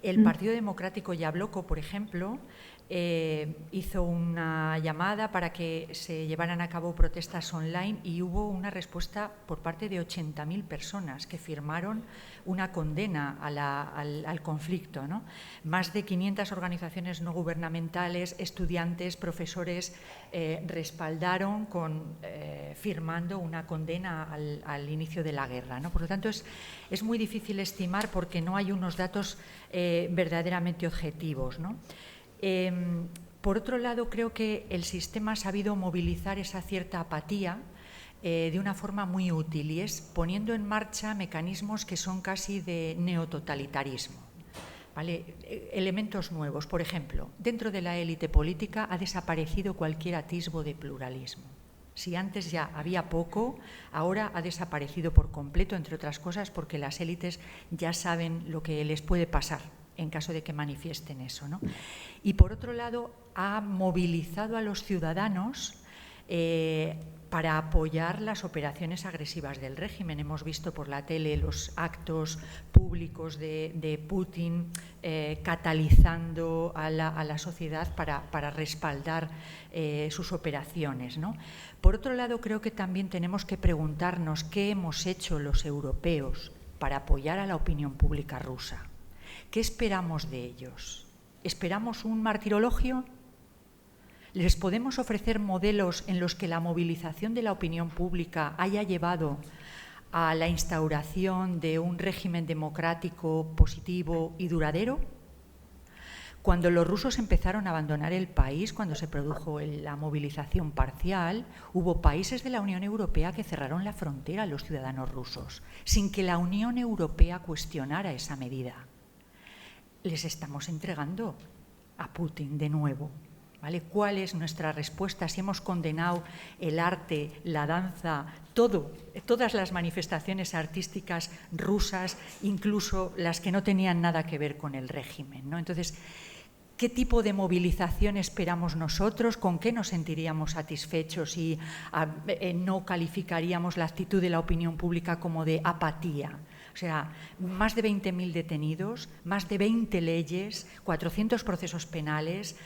el Partido Democrático Yabloko, por ejemplo, hizo una llamada para que se llevaran a cabo protestas online y hubo una respuesta por parte de 80.000 personas que firmaron una condena al conflicto, ¿no? Más de 500 organizaciones no gubernamentales, estudiantes, profesores respaldaron firmando una condena al inicio de la guerra, ¿no? Por lo tanto, es muy difícil estimar porque no hay unos datos verdaderamente objetivos, ¿no? Por otro lado, creo que el sistema ha sabido movilizar esa cierta apatía de una forma muy útil y es poniendo en marcha mecanismos que son casi de neototalitarismo, ¿vale? Elementos nuevos. Por ejemplo, dentro de la élite política ha desaparecido cualquier atisbo de pluralismo. Si antes ya había poco, ahora ha desaparecido por completo, entre otras cosas, porque las élites ya saben lo que les puede pasar en caso de que manifiesten eso, ¿no? Y por otro lado, ha movilizado a los ciudadanos para apoyar las operaciones agresivas del régimen. Hemos visto por la tele los actos públicos de Putin catalizando a la sociedad para respaldar sus operaciones, ¿no? Por otro lado, creo que también tenemos que preguntarnos qué hemos hecho los europeos para apoyar a la opinión pública rusa. ¿Qué esperamos de ellos? ¿Esperamos un martirologio? ¿Les podemos ofrecer modelos en los que la movilización de la opinión pública haya llevado a la instauración de un régimen democrático positivo y duradero? Cuando los rusos empezaron a abandonar el país, cuando se produjo la movilización parcial, hubo países de la Unión Europea que cerraron la frontera a los ciudadanos rusos, sin que la Unión Europea cuestionara esa medida. Les estamos entregando a Putin de nuevo, ¿vale? ¿Cuál es nuestra respuesta? Si hemos condenado el arte, la danza, todas las manifestaciones artísticas rusas, incluso las que no tenían nada que ver con el régimen, ¿no? Entonces, ¿qué tipo de movilización esperamos nosotros? ¿Con qué nos sentiríamos satisfechos y no calificaríamos la actitud de la opinión pública como de apatía? O sea, más de 20.000 detenidos, más de 20 leyes, 400 procesos penales.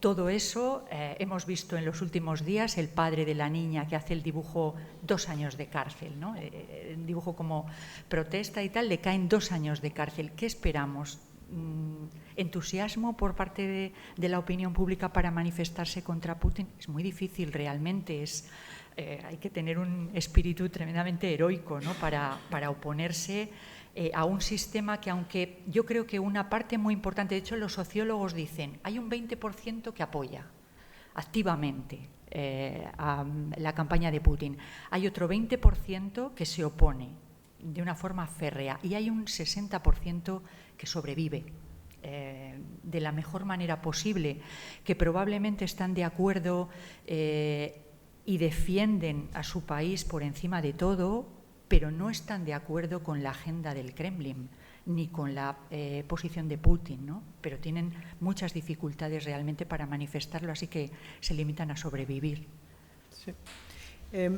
Todo eso hemos visto en los últimos días, el padre de la niña que hace el dibujo, 2 años de cárcel, ¿no? El dibujo como protesta y tal, le caen 2 años de cárcel. ¿Qué esperamos? ¿Entusiasmo por parte de la opinión pública para manifestarse contra Putin? Es muy difícil realmente, hay que tener un espíritu tremendamente heroico, ¿no? para oponerse a un sistema que, aunque yo creo que una parte muy importante, de hecho los sociólogos dicen, hay un 20% que apoya activamente a la campaña de Putin, hay otro 20% que se opone de una forma férrea y hay un 60% que sobrevive de la mejor manera posible, que probablemente están de acuerdo y defienden a su país por encima de todo, pero no están de acuerdo con la agenda del Kremlin ni con la posición de Putin, ¿no? Pero tienen muchas dificultades realmente para manifestarlo, así que se limitan a sobrevivir. Sí.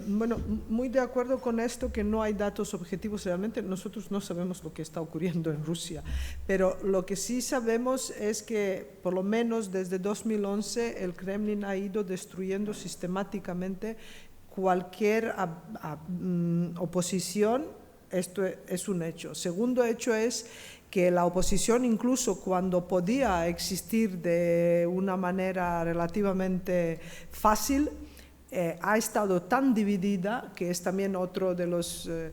Bueno, muy de acuerdo con esto, que no hay datos objetivos realmente. Nosotros no sabemos lo que está ocurriendo en Rusia, pero lo que sí sabemos es que por lo menos desde 2011 el Kremlin ha ido destruyendo sistemáticamente cualquier oposición. Esto es un hecho. Segundo hecho es que la oposición, incluso cuando podía existir de una manera relativamente fácil, ha estado tan dividida, que es también otro de los de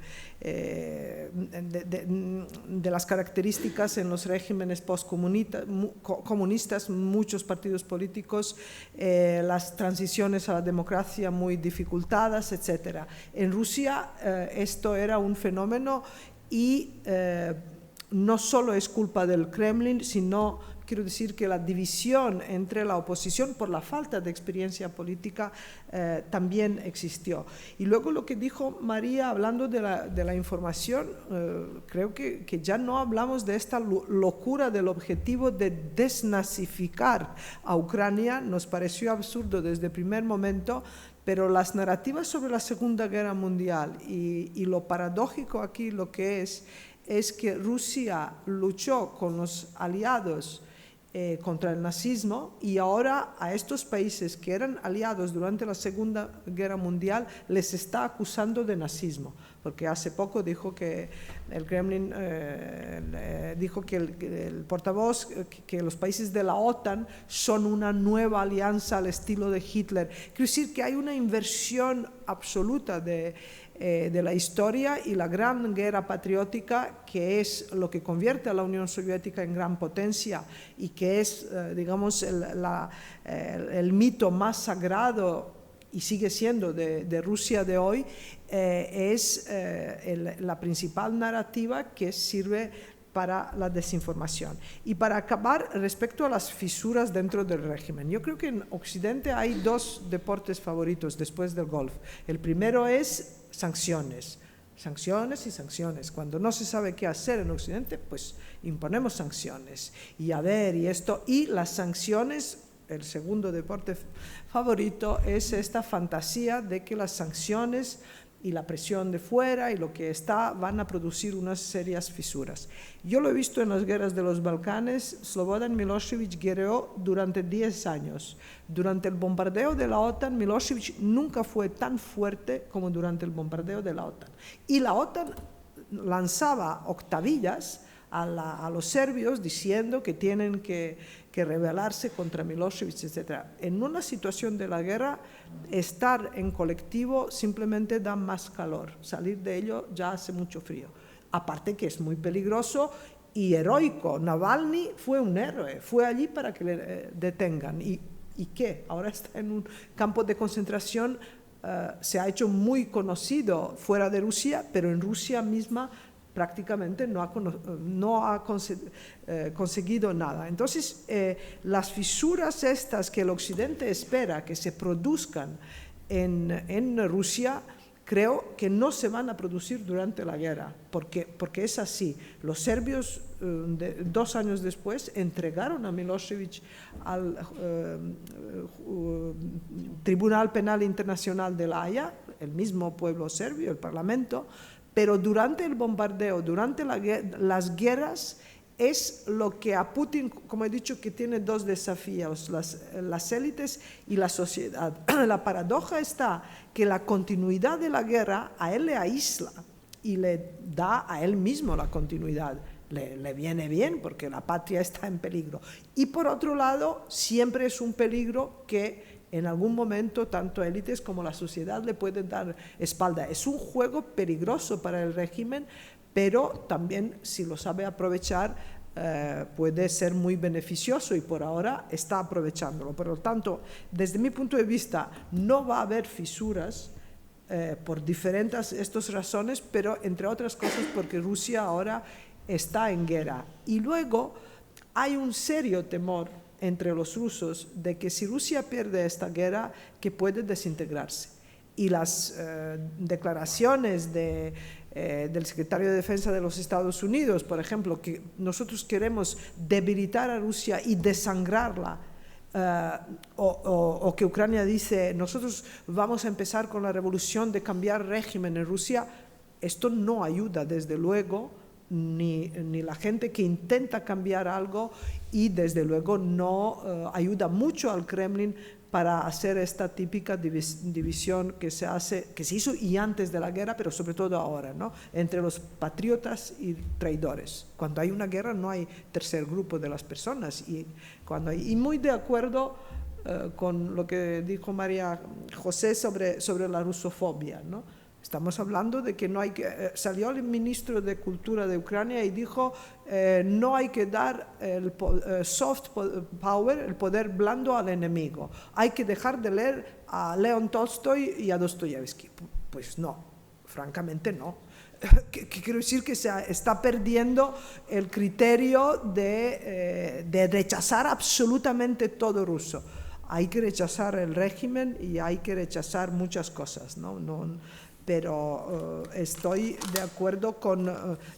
las características en los regímenes postcomunistas, muchos partidos políticos, las transiciones a la democracia muy dificultadas, etc. En Rusia esto era un fenómeno y no solo es culpa del Kremlin, sino quiero decir que la división entre la oposición por la falta de experiencia política también existió. Y luego lo que dijo María, hablando de la información, creo que ya no hablamos de esta locura del objetivo de desnazificar a Ucrania. Nos pareció absurdo desde el primer momento, pero las narrativas sobre la Segunda Guerra Mundial y lo paradójico aquí lo que es que Rusia luchó con los aliados contra el nazismo, y ahora a estos países que eran aliados durante la Segunda Guerra Mundial les está acusando de nazismo, porque hace poco dijo que el Kremlin dijo que el portavoz que los países de la OTAN son una nueva alianza al estilo de Hitler. Quiero decir que hay una inversión absoluta de la historia y la gran guerra patriótica, que es lo que convierte a la Unión Soviética en gran potencia y que es, digamos, el mito más sagrado y sigue siendo de Rusia de hoy, es la principal narrativa que sirve para la desinformación. Y para acabar, respecto a las fisuras dentro del régimen, yo creo que en Occidente hay dos deportes favoritos después del golf. El primero es sanciones, sanciones y sanciones. Cuando no se sabe qué hacer en Occidente, pues imponemos sanciones. Y a ver, y esto, y las sanciones, el segundo deporte favorito es esta fantasía de que las sanciones y la presión de fuera y lo que está van a producir unas serias fisuras. Yo lo he visto en las guerras de los Balcanes. Slobodan Milošević guerreó durante 10 años. Durante el bombardeo de la OTAN, Milošević nunca fue tan fuerte como durante el bombardeo de la OTAN. Y la OTAN lanzaba octavillas a los serbios diciendo que tienen que rebelarse contra Milošević, etc. En una situación de la guerra, estar en colectivo simplemente da más calor. Salir de ello ya hace mucho frío. Aparte que es muy peligroso y heroico. Navalny fue un héroe, fue allí para que le detengan. ¿Y qué? Ahora está en un campo de concentración, se ha hecho muy conocido fuera de Rusia, pero en Rusia misma prácticamente no ha conseguido nada. Entonces, las fisuras estas que el Occidente espera que se produzcan en Rusia, creo que no se van a producir durante la guerra, porque es así. Los serbios, 2 años después, entregaron a Milošević al Tribunal Penal Internacional de La Haya, el mismo pueblo serbio, el parlamento, pero durante el bombardeo, durante las guerras, es lo que a Putin, como he dicho, que tiene 2 desafíos, las élites y la sociedad. La paradoja está que la continuidad de la guerra a él le aísla y le da a él mismo la continuidad. Le viene bien porque la patria está en peligro. Y por otro lado, siempre es un peligro que en algún momento tanto élites como la sociedad le pueden dar espalda. Es un juego peligroso para el régimen, pero también, si lo sabe aprovechar, puede ser muy beneficioso y por ahora está aprovechándolo. Por lo tanto, desde mi punto de vista, no va a haber fisuras por diferentes estas razones, pero entre otras cosas porque Rusia ahora está en guerra. Y luego hay un serio temor entre los rusos de que si Rusia pierde esta guerra, que puede desintegrarse. Y las declaraciones del secretario de Defensa de los Estados Unidos, por ejemplo, que nosotros queremos debilitar a Rusia y desangrarla, o que Ucrania dice, nosotros vamos a empezar con la revolución de cambiar régimen en Rusia, esto no ayuda, desde luego, ni la gente que intenta cambiar algo, y desde luego no ayuda mucho al Kremlin para hacer esta típica división que se hizo y antes de la guerra, pero sobre todo ahora, ¿no? Entre los patriotas y traidores. Cuando hay una guerra no hay tercer grupo de las personas, y muy de acuerdo con lo que dijo María José sobre la rusofobia, ¿no? Estamos hablando de que no hay que... salió el ministro de Cultura de Ucrania y dijo no hay que dar el soft power, el poder blando al enemigo. Hay que dejar de leer a León Tolstoy y a Dostoyevsky. Pues no, francamente no. Que quiero decir que se está perdiendo el criterio de rechazar absolutamente todo ruso. Hay que rechazar el régimen y hay que rechazar muchas cosas, ¿no? Pero estoy de acuerdo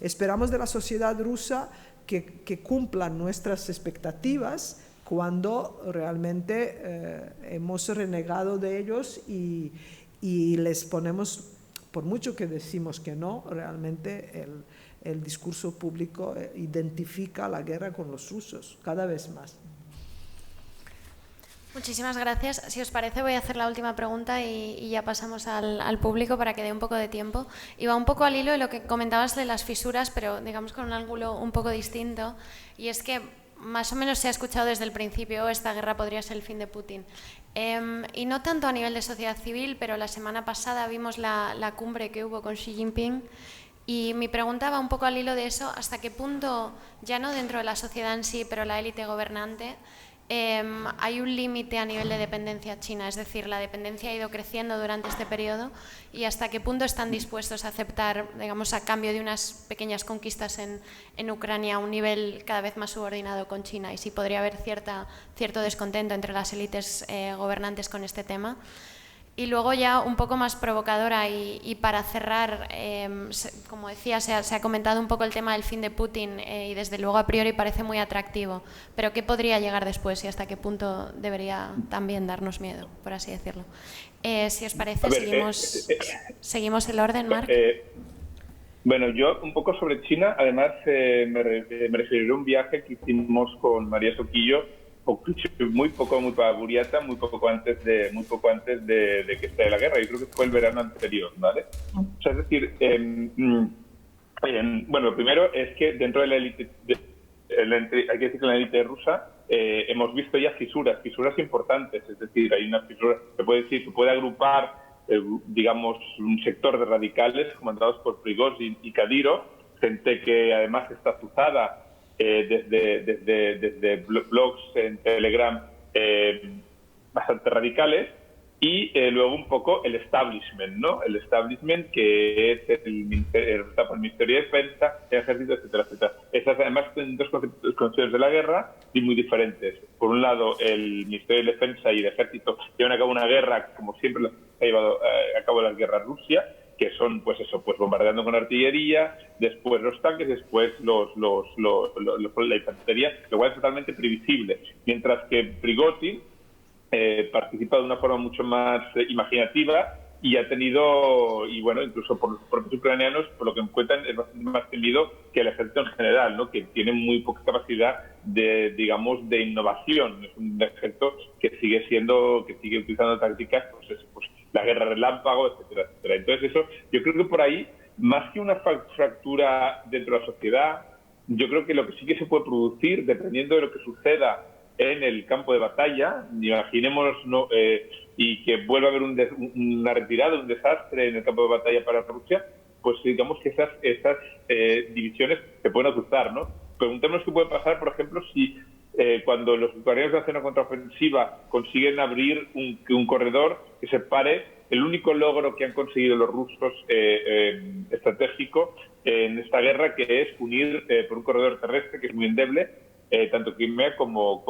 esperamos de la sociedad rusa que cumplan nuestras expectativas cuando realmente hemos renegado de ellos y les ponemos, por mucho que decimos que no, realmente el discurso público identifica la guerra con los rusos, cada vez más. Muchísimas gracias. Si os parece, voy a hacer la última pregunta y ya pasamos al público para que dé un poco de tiempo. Y va un poco al hilo de lo que comentabas de las fisuras, pero digamos con un ángulo un poco distinto. Y es que más o menos se ha escuchado desde el principio, esta guerra podría ser el fin de Putin. Y no tanto a nivel de sociedad civil, pero la semana pasada vimos la cumbre que hubo con Xi Jinping. Y mi pregunta va un poco al hilo de eso, ¿hasta qué punto, ya no dentro de la sociedad en sí, pero la élite gobernante, hay un límite a nivel de dependencia china? Es decir, la dependencia ha ido creciendo durante este periodo y hasta qué punto están dispuestos a aceptar, digamos, a cambio de unas pequeñas conquistas en Ucrania, un nivel cada vez más subordinado con China, y si podría haber cierto descontento entre las élites gobernantes con este tema. Y luego ya un poco más provocadora y para cerrar, como decía, se ha comentado un poco el tema del fin de Putin y desde luego a priori parece muy atractivo, pero ¿qué podría llegar después y hasta qué punto debería también darnos miedo, por así decirlo? Si os parece, seguimos el orden, Marc. Bueno, yo un poco sobre China, además me referiré a un viaje que hicimos con María Soquillo, muy poco a Buriata, muy poco antes de que esté la guerra. Yo creo que fue el verano anterior, ¿vale? O sea, es decir, bueno, lo primero es que dentro de la élite, hay que decir que en la élite rusa hemos visto ya fisuras importantes. Es decir, hay una fisura, se puede decir, se puede agrupar, digamos, un sector de radicales comandados por Prigozhin y Kadyrov, gente que además está azuzada desde blogs en Telegram bastante radicales, y luego un poco el establishment, ¿no? El establishment que es el Ministerio de Defensa, el Ejército, etcétera, etcétera. Esas además son dos conceptos de la guerra y muy diferentes. Por un lado, el Ministerio de Defensa y el Ejército llevan a cabo una guerra, como siempre ha llevado a cabo la guerra Rusia, que son, pues eso, pues bombardeando con artillería, después los tanques, después la infantería, lo cual es totalmente previsible. Mientras que Prigozhin participa de una forma mucho más imaginativa y ha tenido, y bueno, incluso por los propios ucranianos, por lo que me cuentan, es bastante más temido que el ejército en general, ¿no? Que tiene muy poca capacidad de innovación. Es un ejército que sigue utilizando tácticas, pues la guerra relámpago, etcétera, etcétera. Entonces eso, yo creo que por ahí, más que una fractura dentro de la sociedad, yo creo que lo que sí que se puede producir, dependiendo de lo que suceda en el campo de batalla, imaginémonos, ¿no? Y que vuelva a haber una retirada, un desastre en el campo de batalla para Rusia, pues digamos que esas divisiones se pueden azuzar, ¿no? Preguntémonos qué puede pasar, por ejemplo, si cuando los ucranianos hacen una contraofensiva consiguen abrir un corredor que separe el único logro que han conseguido los rusos estratégico en esta guerra, que es unir por un corredor terrestre que es muy endeble tanto Crimea como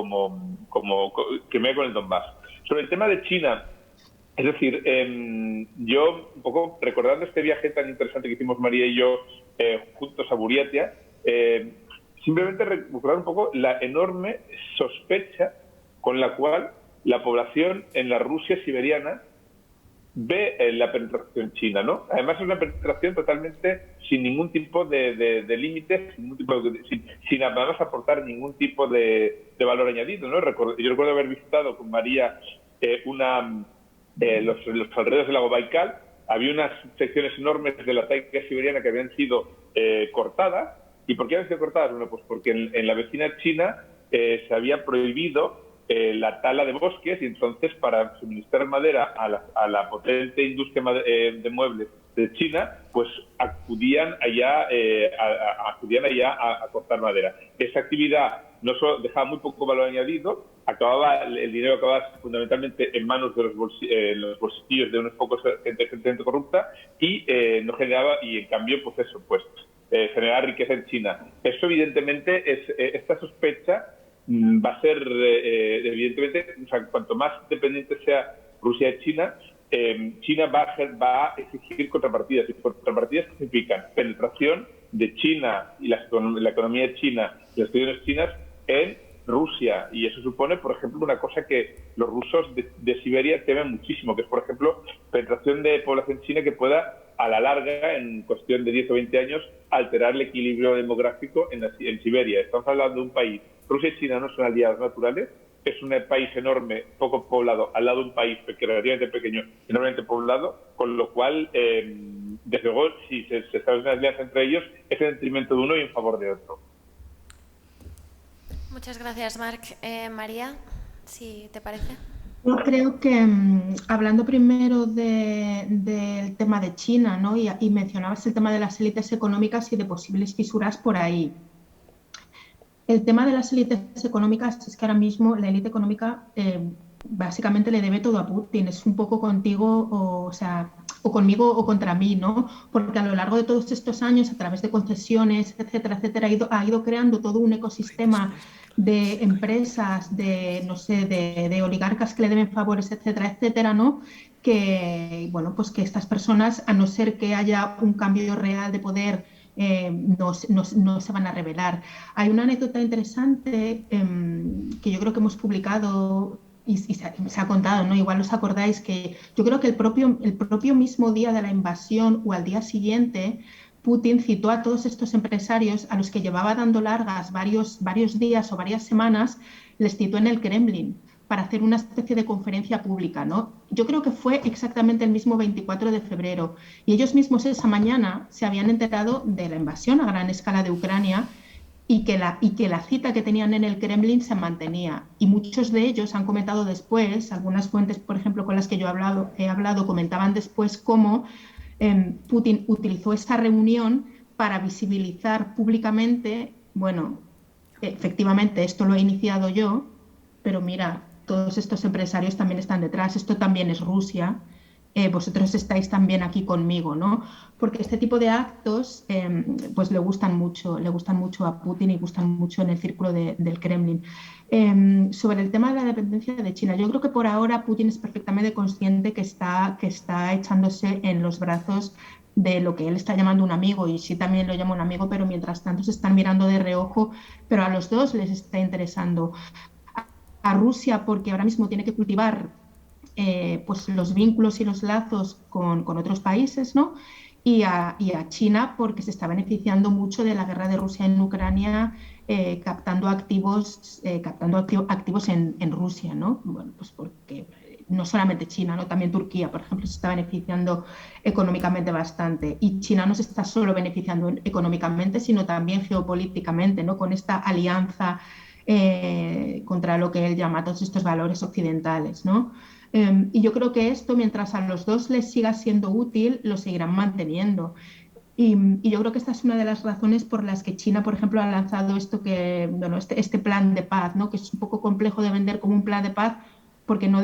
Crimea con el Donbass. Sobre el tema de China, es decir, yo un poco recordando este viaje tan interesante que hicimos María y yo juntos a Buriatia, simplemente recordar un poco la enorme sospecha con la cual la población en la Rusia siberiana ve la penetración china, ¿no? Además es una penetración totalmente sin ningún tipo de límites, sin además aportar ningún tipo de valor añadido, ¿no? Yo recuerdo haber visitado con María los alrededores del lago Baikal. Había unas secciones enormes de la taiga siberiana que habían sido cortadas. ¿Y por qué habían sido cortadas? Bueno, pues porque en la vecina China se había prohibido la tala de bosques, y entonces para suministrar madera a la potente industria de muebles de China, pues acudían allá a cortar madera. Esa actividad no solo dejaba muy poco valor añadido, el dinero acababa fundamentalmente en manos de los bolsillos de unos pocos gente corrupta, y no generaba, y en cambio generaba riqueza en China. Eso evidentemente esta sospecha va a ser, evidentemente, o sea, cuanto más dependiente sea Rusia de China, China va a exigir contrapartidas, y contrapartidas que significan penetración de China y la economía de China y las ciudades chinas en Rusia. Y eso supone, por ejemplo, una cosa que los rusos de Siberia temen muchísimo, que es, por ejemplo, penetración de población china que pueda, a la larga, en cuestión de 10 o 20 años, alterar el equilibrio demográfico en Siberia. Estamos hablando de un país. Rusia y China no son aliados naturales. Es un país enorme, poco poblado, al lado de un país relativamente pequeño, enormemente poblado, con lo cual, desde luego, si se establece una alianza entre ellos, es en detrimento de uno y en favor de otro. Muchas gracias, Marc. María, si te parece. Yo creo que hablando primero del tema de China, ¿no? y mencionabas el tema de las élites económicas y de posibles fisuras por ahí. El tema de las élites económicas es que ahora mismo la élite económica básicamente le debe todo a Putin. Es un poco contigo, o conmigo o contra mí, ¿no? Porque a lo largo de todos estos años, a través de concesiones, etcétera, etcétera, ha ido creando todo un ecosistema de empresas, de oligarcas que le deben favores, etcétera, etcétera, ¿no? Que, bueno, pues que estas personas, a no ser que haya un cambio real de poder, no se van a revelar. Hay una anécdota interesante que yo creo que hemos publicado y se ha contado, ¿no? Igual os acordáis que yo creo que el propio mismo día de la invasión o al día siguiente, Putin citó a todos estos empresarios a los que llevaba dando largas varios días o varias semanas, les citó en el Kremlin para hacer una especie de conferencia pública, ¿no? Yo creo que fue exactamente el mismo 24 de febrero y ellos mismos esa mañana se habían enterado de la invasión a gran escala de Ucrania y que la cita que tenían en el Kremlin se mantenía. Y muchos de ellos han comentado después, algunas fuentes, por ejemplo, con las que yo he hablado comentaban después cómo Putin utilizó esta reunión para visibilizar públicamente, bueno, efectivamente esto lo he iniciado yo, pero mira, todos estos empresarios también están detrás, esto también es Rusia, vosotros estáis también aquí conmigo, ¿no? Porque este tipo de actos pues le gustan mucho a Putin y gustan mucho en el círculo del Kremlin. Sobre el tema de la dependencia de China, yo creo que por ahora Putin es perfectamente consciente que está echándose en los brazos de lo que él está llamando un amigo, y sí también lo llama un amigo, pero mientras tanto se están mirando de reojo, pero a los dos les está interesando. A Rusia porque ahora mismo tiene que cultivar pues los vínculos y los lazos con otros países, ¿no? Y a China porque se está beneficiando mucho de la guerra de Rusia en Ucrania, captando activos en Rusia, ¿no? Bueno, pues porque no solamente China, ¿no? También Turquía, por ejemplo, se está beneficiando económicamente bastante. Y China no se está solo beneficiando económicamente, sino también geopolíticamente, ¿no? Con esta alianza contra lo que él llama todos estos valores occidentales, ¿no? Y yo creo que esto, mientras a los dos les siga siendo útil, lo seguirán manteniendo. Y yo creo que esta es una de las razones por las que China, por ejemplo, ha lanzado este plan de paz, ¿no? Que es un poco complejo de vender como un plan de paz porque no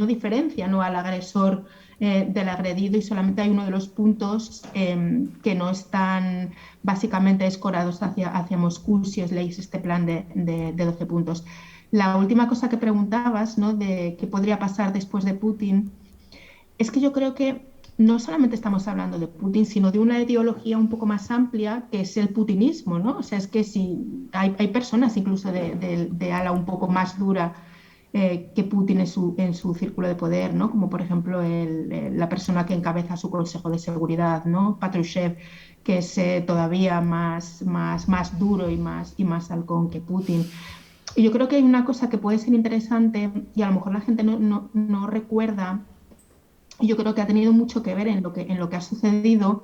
diferencia, ¿no?, al agresor del agredido, y solamente hay uno de los puntos que no están básicamente escorados hacia Moscú, si os leéis este plan de 12 puntos. La última cosa que preguntabas, ¿no?, de qué podría pasar después de Putin, es que yo creo que no solamente estamos hablando de Putin, sino de una ideología un poco más amplia, que es el putinismo, ¿no? O sea, es que si hay personas incluso de ala un poco más dura que Putin en su círculo de poder, ¿no? Como por ejemplo la persona que encabeza su Consejo de Seguridad, ¿no?, Patrushev, que es todavía más duro y más halcón que Putin. Y yo creo que hay una cosa que puede ser interesante y a lo mejor la gente no recuerda, y yo creo que ha tenido mucho que ver en lo que ha sucedido,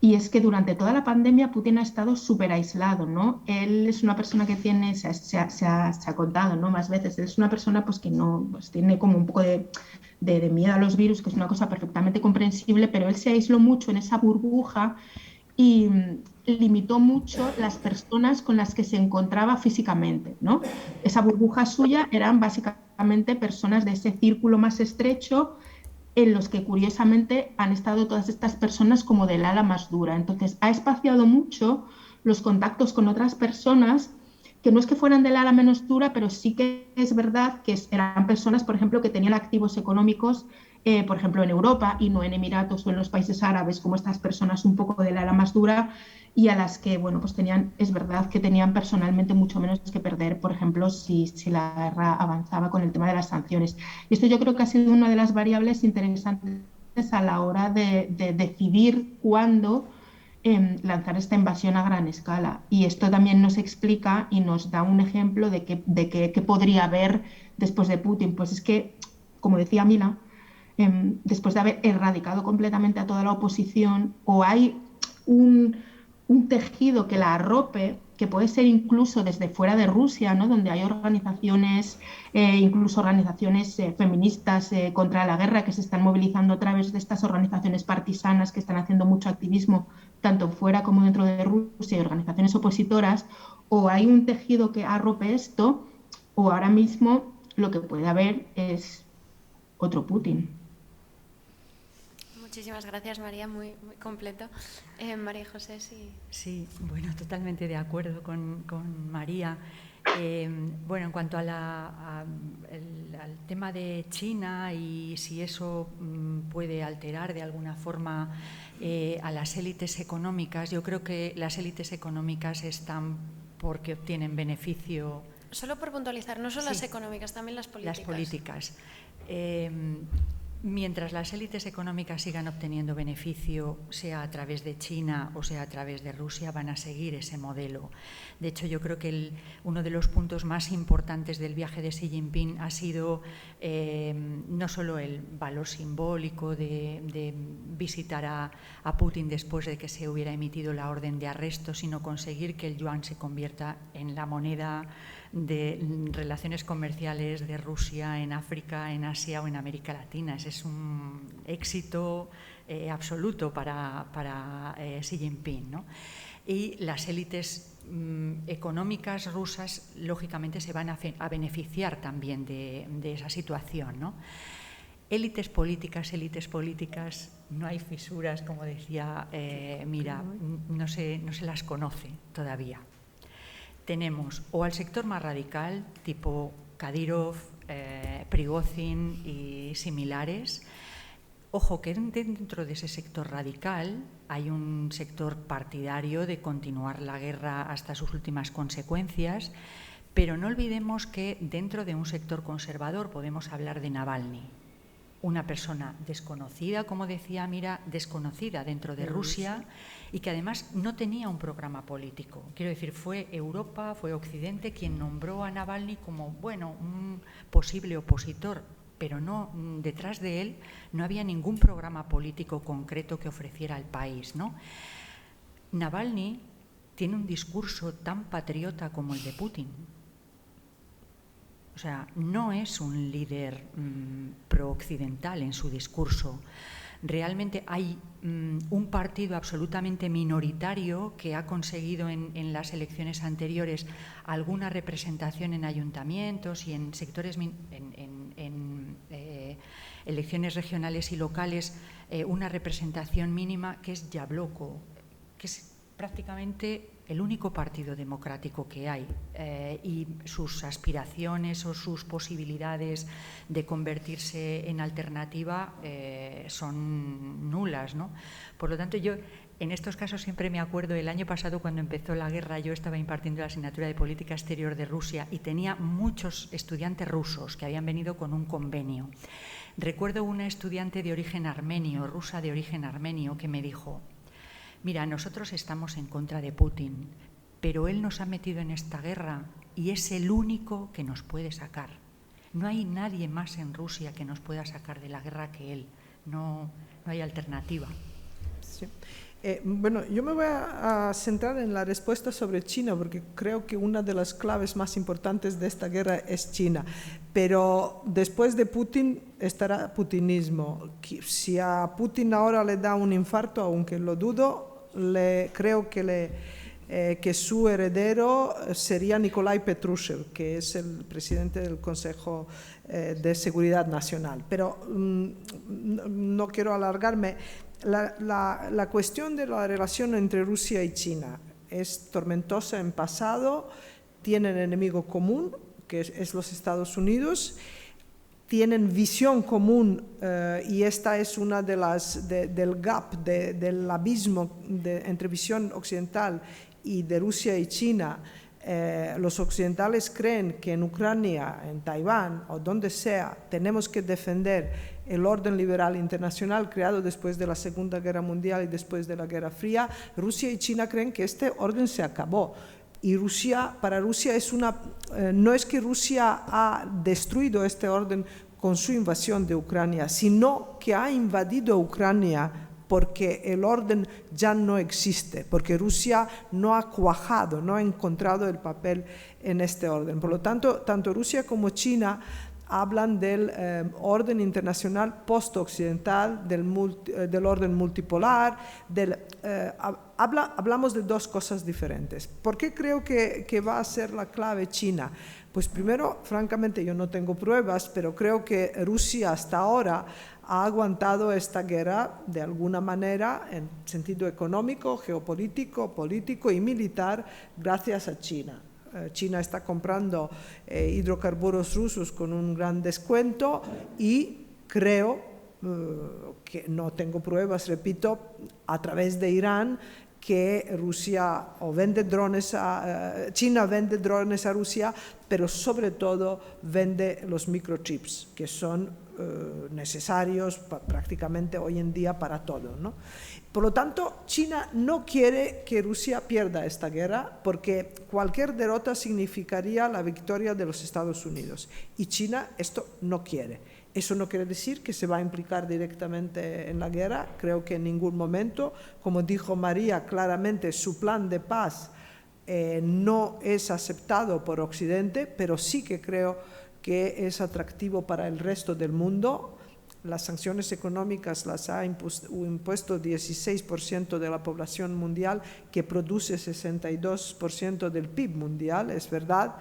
y es que durante toda la pandemia Putin ha estado súper aislado, ¿no? Él es una persona que tiene, se ha contado, ¿no?, más veces, él es una persona pues que no, pues tiene como un poco de miedo a los virus, que es una cosa perfectamente comprensible, pero él se aisló mucho en esa burbuja y limitó mucho las personas con las que se encontraba físicamente, ¿no? Esa burbuja suya eran básicamente personas de ese círculo más estrecho, en los que curiosamente han estado todas estas personas como del ala más dura. Entonces ha espaciado mucho los contactos con otras personas que no es que fueran del ala menos dura, pero sí que es verdad que eran personas, por ejemplo, que tenían activos económicos por ejemplo, en Europa y no en Emiratos o en los países árabes, como estas personas un poco de la ala más dura y a las que, bueno, pues es verdad que tenían personalmente mucho menos que perder, por ejemplo, si la guerra avanzaba con el tema de las sanciones. Y esto yo creo que ha sido una de las variables interesantes a la hora de decidir cuándo lanzar esta invasión a gran escala. Y esto también nos explica y nos da un ejemplo de qué podría haber después de Putin. Pues es que, como decía Mila, después de haber erradicado completamente a toda la oposición, o hay un tejido que la arrope, que puede ser incluso desde fuera de Rusia, ¿no? Donde hay organizaciones, incluso organizaciones feministas contra la guerra que se están movilizando a través de estas organizaciones partisanas que están haciendo mucho activismo, tanto fuera como dentro de Rusia, y organizaciones opositoras, o hay un tejido que arrope esto, o ahora mismo lo que puede haber es otro Putin. Muchísimas gracias, María, muy completo. María José, sí. Sí, bueno, totalmente de acuerdo con María. Bueno, en cuanto al tema de China y si eso puede alterar de alguna forma a las élites económicas, yo creo que las élites económicas están porque obtienen beneficio. Solo por puntualizar, no solo las económicas, también las políticas. Las políticas. Mientras las élites económicas sigan obteniendo beneficio, sea a través de China o sea a través de Rusia, van a seguir ese modelo. De hecho, yo creo que uno de los puntos más importantes del viaje de Xi Jinping ha sido no solo el valor simbólico de visitar a Putin después de que se hubiera emitido la orden de arresto, sino conseguir que el yuan se convierta en la moneda de relaciones comerciales de Rusia en África, en Asia o en América Latina. Ese es un éxito absoluto para Xi Jinping, ¿no? Y las élites económicas rusas, lógicamente, se van a beneficiar también de esa situación, ¿no? Élites políticas, no hay fisuras, como decía Mira, no se las conoce todavía. Tenemos o al sector más radical, tipo Kadyrov, Prigozhin y similares. Ojo, que dentro de ese sector radical hay un sector partidario de continuar la guerra hasta sus últimas consecuencias, pero no olvidemos que dentro de un sector conservador podemos hablar de Navalny, una persona desconocida, como decía Mira, desconocida dentro de Rusia y que además no tenía un programa político. Quiero decir, fue Europa, fue Occidente quien nombró a Navalny como, bueno, un posible opositor, pero no, detrás de él no había ningún programa político concreto que ofreciera al país, ¿no? Navalny tiene un discurso tan patriota como el de Putin. O sea, no es un líder pro-occidental en su discurso. Realmente hay un partido absolutamente minoritario que ha conseguido en las elecciones anteriores alguna representación en ayuntamientos y en sectores, en elecciones regionales y locales, una representación mínima, que es Yabloko, que es prácticamente el único partido democrático que hay, y sus aspiraciones o sus posibilidades de convertirse en alternativa son nulas, ¿no? Por lo tanto, yo en estos casos siempre me acuerdo, el año pasado cuando empezó la guerra, yo estaba impartiendo la asignatura de Política Exterior de Rusia y tenía muchos estudiantes rusos que habían venido con un convenio. Recuerdo una estudiante de origen armenio, rusa de origen armenio, que me dijo: mira, nosotros estamos en contra de Putin, pero él nos ha metido en esta guerra y es el único que nos puede sacar. No hay nadie más en Rusia que nos pueda sacar de la guerra que él. No hay alternativa. Sí. Bueno, yo me voy a centrar en la respuesta sobre China, porque creo que una de las claves más importantes de esta guerra es China. Pero después de Putin estará putinismo. Si a Putin ahora le da un infarto, aunque lo dudo, creo que su heredero sería Nikolai Petrushev, que es el presidente del Consejo de Seguridad Nacional. Pero no quiero alargarme. La cuestión de la relación entre Rusia y China es tormentosa en pasado, tienen enemigo común, que es los Estados Unidos, tienen visión común y esta es una de las del gap, del abismo entre visión occidental y de Rusia y China. Los occidentales creen que en Ucrania, en Taiwán o donde sea, tenemos que defender el orden liberal internacional creado después de la Segunda Guerra Mundial y después de la Guerra Fría. Rusia y China creen que este orden se acabó. Y para Rusia no es que Rusia ha destruido este orden con su invasión de Ucrania, sino que ha invadido Ucrania porque el orden ya no existe, porque Rusia no ha cuajado, no ha encontrado el papel en este orden. Por lo tanto, tanto Rusia como China hablan del orden internacional post-occidental, del orden multipolar, hablamos de dos cosas diferentes. ¿Por qué creo que va a ser la clave China? Pues primero, francamente, yo no tengo pruebas, pero creo que Rusia hasta ahora ha aguantado esta guerra de alguna manera en sentido económico, geopolítico, político y militar gracias a China. China está comprando hidrocarburos rusos con un gran descuento y creo que no tengo pruebas, repito, a través de Irán, que Rusia China vende drones a Rusia, pero sobre todo vende los microchips, que son necesarios prácticamente hoy en día para todo, ¿no? Por lo tanto, China no quiere que Rusia pierda esta guerra porque cualquier derrota significaría la victoria de los Estados Unidos. Y China esto no quiere. Eso no quiere decir que se va a implicar directamente en la guerra. Creo que en ningún momento, como dijo María claramente, su plan de paz no es aceptado por Occidente, pero sí que creo que es atractivo para el resto del mundo. Las sanciones económicas las ha impuesto 16% de la población mundial, que produce 62% del PIB mundial, es verdad,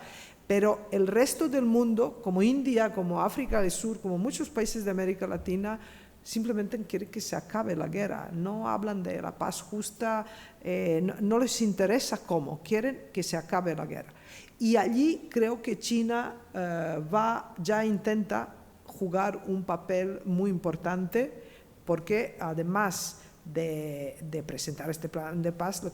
pero el resto del mundo, como India, como África del Sur, como muchos países de América Latina, simplemente quieren que se acabe la guerra. No hablan de la paz justa, no les interesa cómo, quieren que se acabe la guerra. Y allí creo que China ya intenta jugar un papel muy importante, porque además de presentar este plan de paz, lo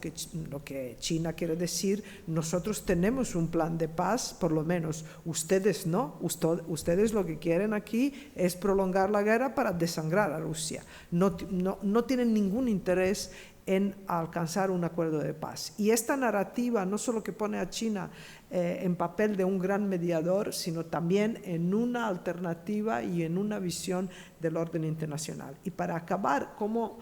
que China quiere decir, nosotros tenemos un plan de paz, por lo menos ustedes no, ustedes lo que quieren aquí es prolongar la guerra para desangrar a Rusia, no tienen ningún interés en alcanzar un acuerdo de paz. Y esta narrativa no solo que pone a China en papel de un gran mediador, sino también en una alternativa y en una visión del orden internacional. Y para acabar, ¿cómo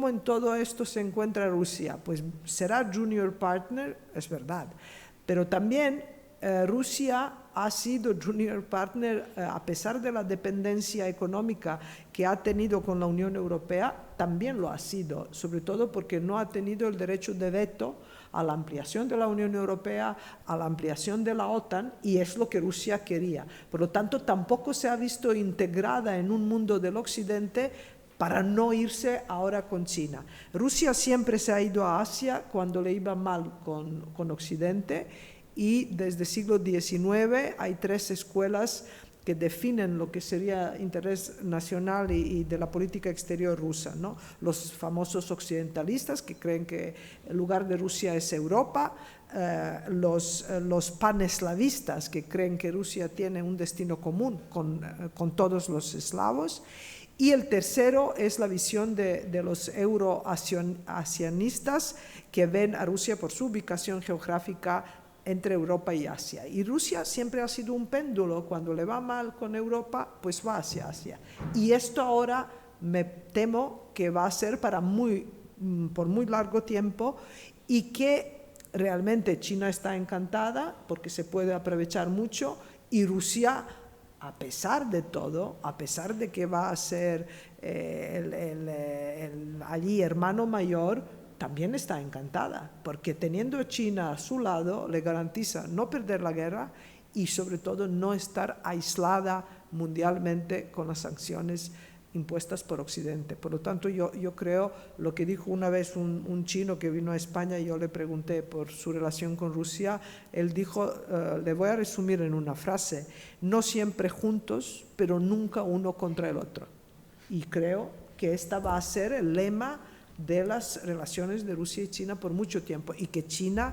en todo esto se encuentra Rusia? Pues será junior partner, es verdad, pero también Rusia ha sido junior partner a pesar de la dependencia económica que ha tenido con la Unión Europea, también lo ha sido, sobre todo porque no ha tenido el derecho de veto a la ampliación de la Unión Europea, a la ampliación de la OTAN, y es lo que Rusia quería. Por lo tanto, tampoco se ha visto integrada en un mundo del Occidente para no irse ahora con China. Rusia siempre se ha ido a Asia cuando le iba mal con Occidente, y desde el siglo XIX hay 3 escuelas que definen lo que sería interés nacional y de la política exterior rusa, ¿no? Los famosos occidentalistas, que creen que el lugar de Rusia es Europa, los paneslavistas, que creen que Rusia tiene un destino común con todos los eslavos, y el tercero es la visión de los euroasianistas, que ven a Rusia por su ubicación geográfica entre Europa y Asia. Y Rusia siempre ha sido un péndulo, cuando le va mal con Europa, pues va hacia Asia. Y esto ahora me temo que va a ser por muy largo tiempo, y que realmente China está encantada porque se puede aprovechar mucho, y Rusia, a pesar de todo, a pesar de que va a ser allí hermano mayor, también está encantada, porque teniendo China a su lado le garantiza no perder la guerra y sobre todo no estar aislada mundialmente con las sanciones impuestas por Occidente. Por lo tanto, yo creo lo que dijo una vez un chino que vino a España y yo le pregunté por su relación con Rusia, él dijo, le voy a resumir en una frase, no siempre juntos, pero nunca uno contra el otro. Y creo que esta va a ser el lema de las relaciones de Rusia y China por mucho tiempo y que China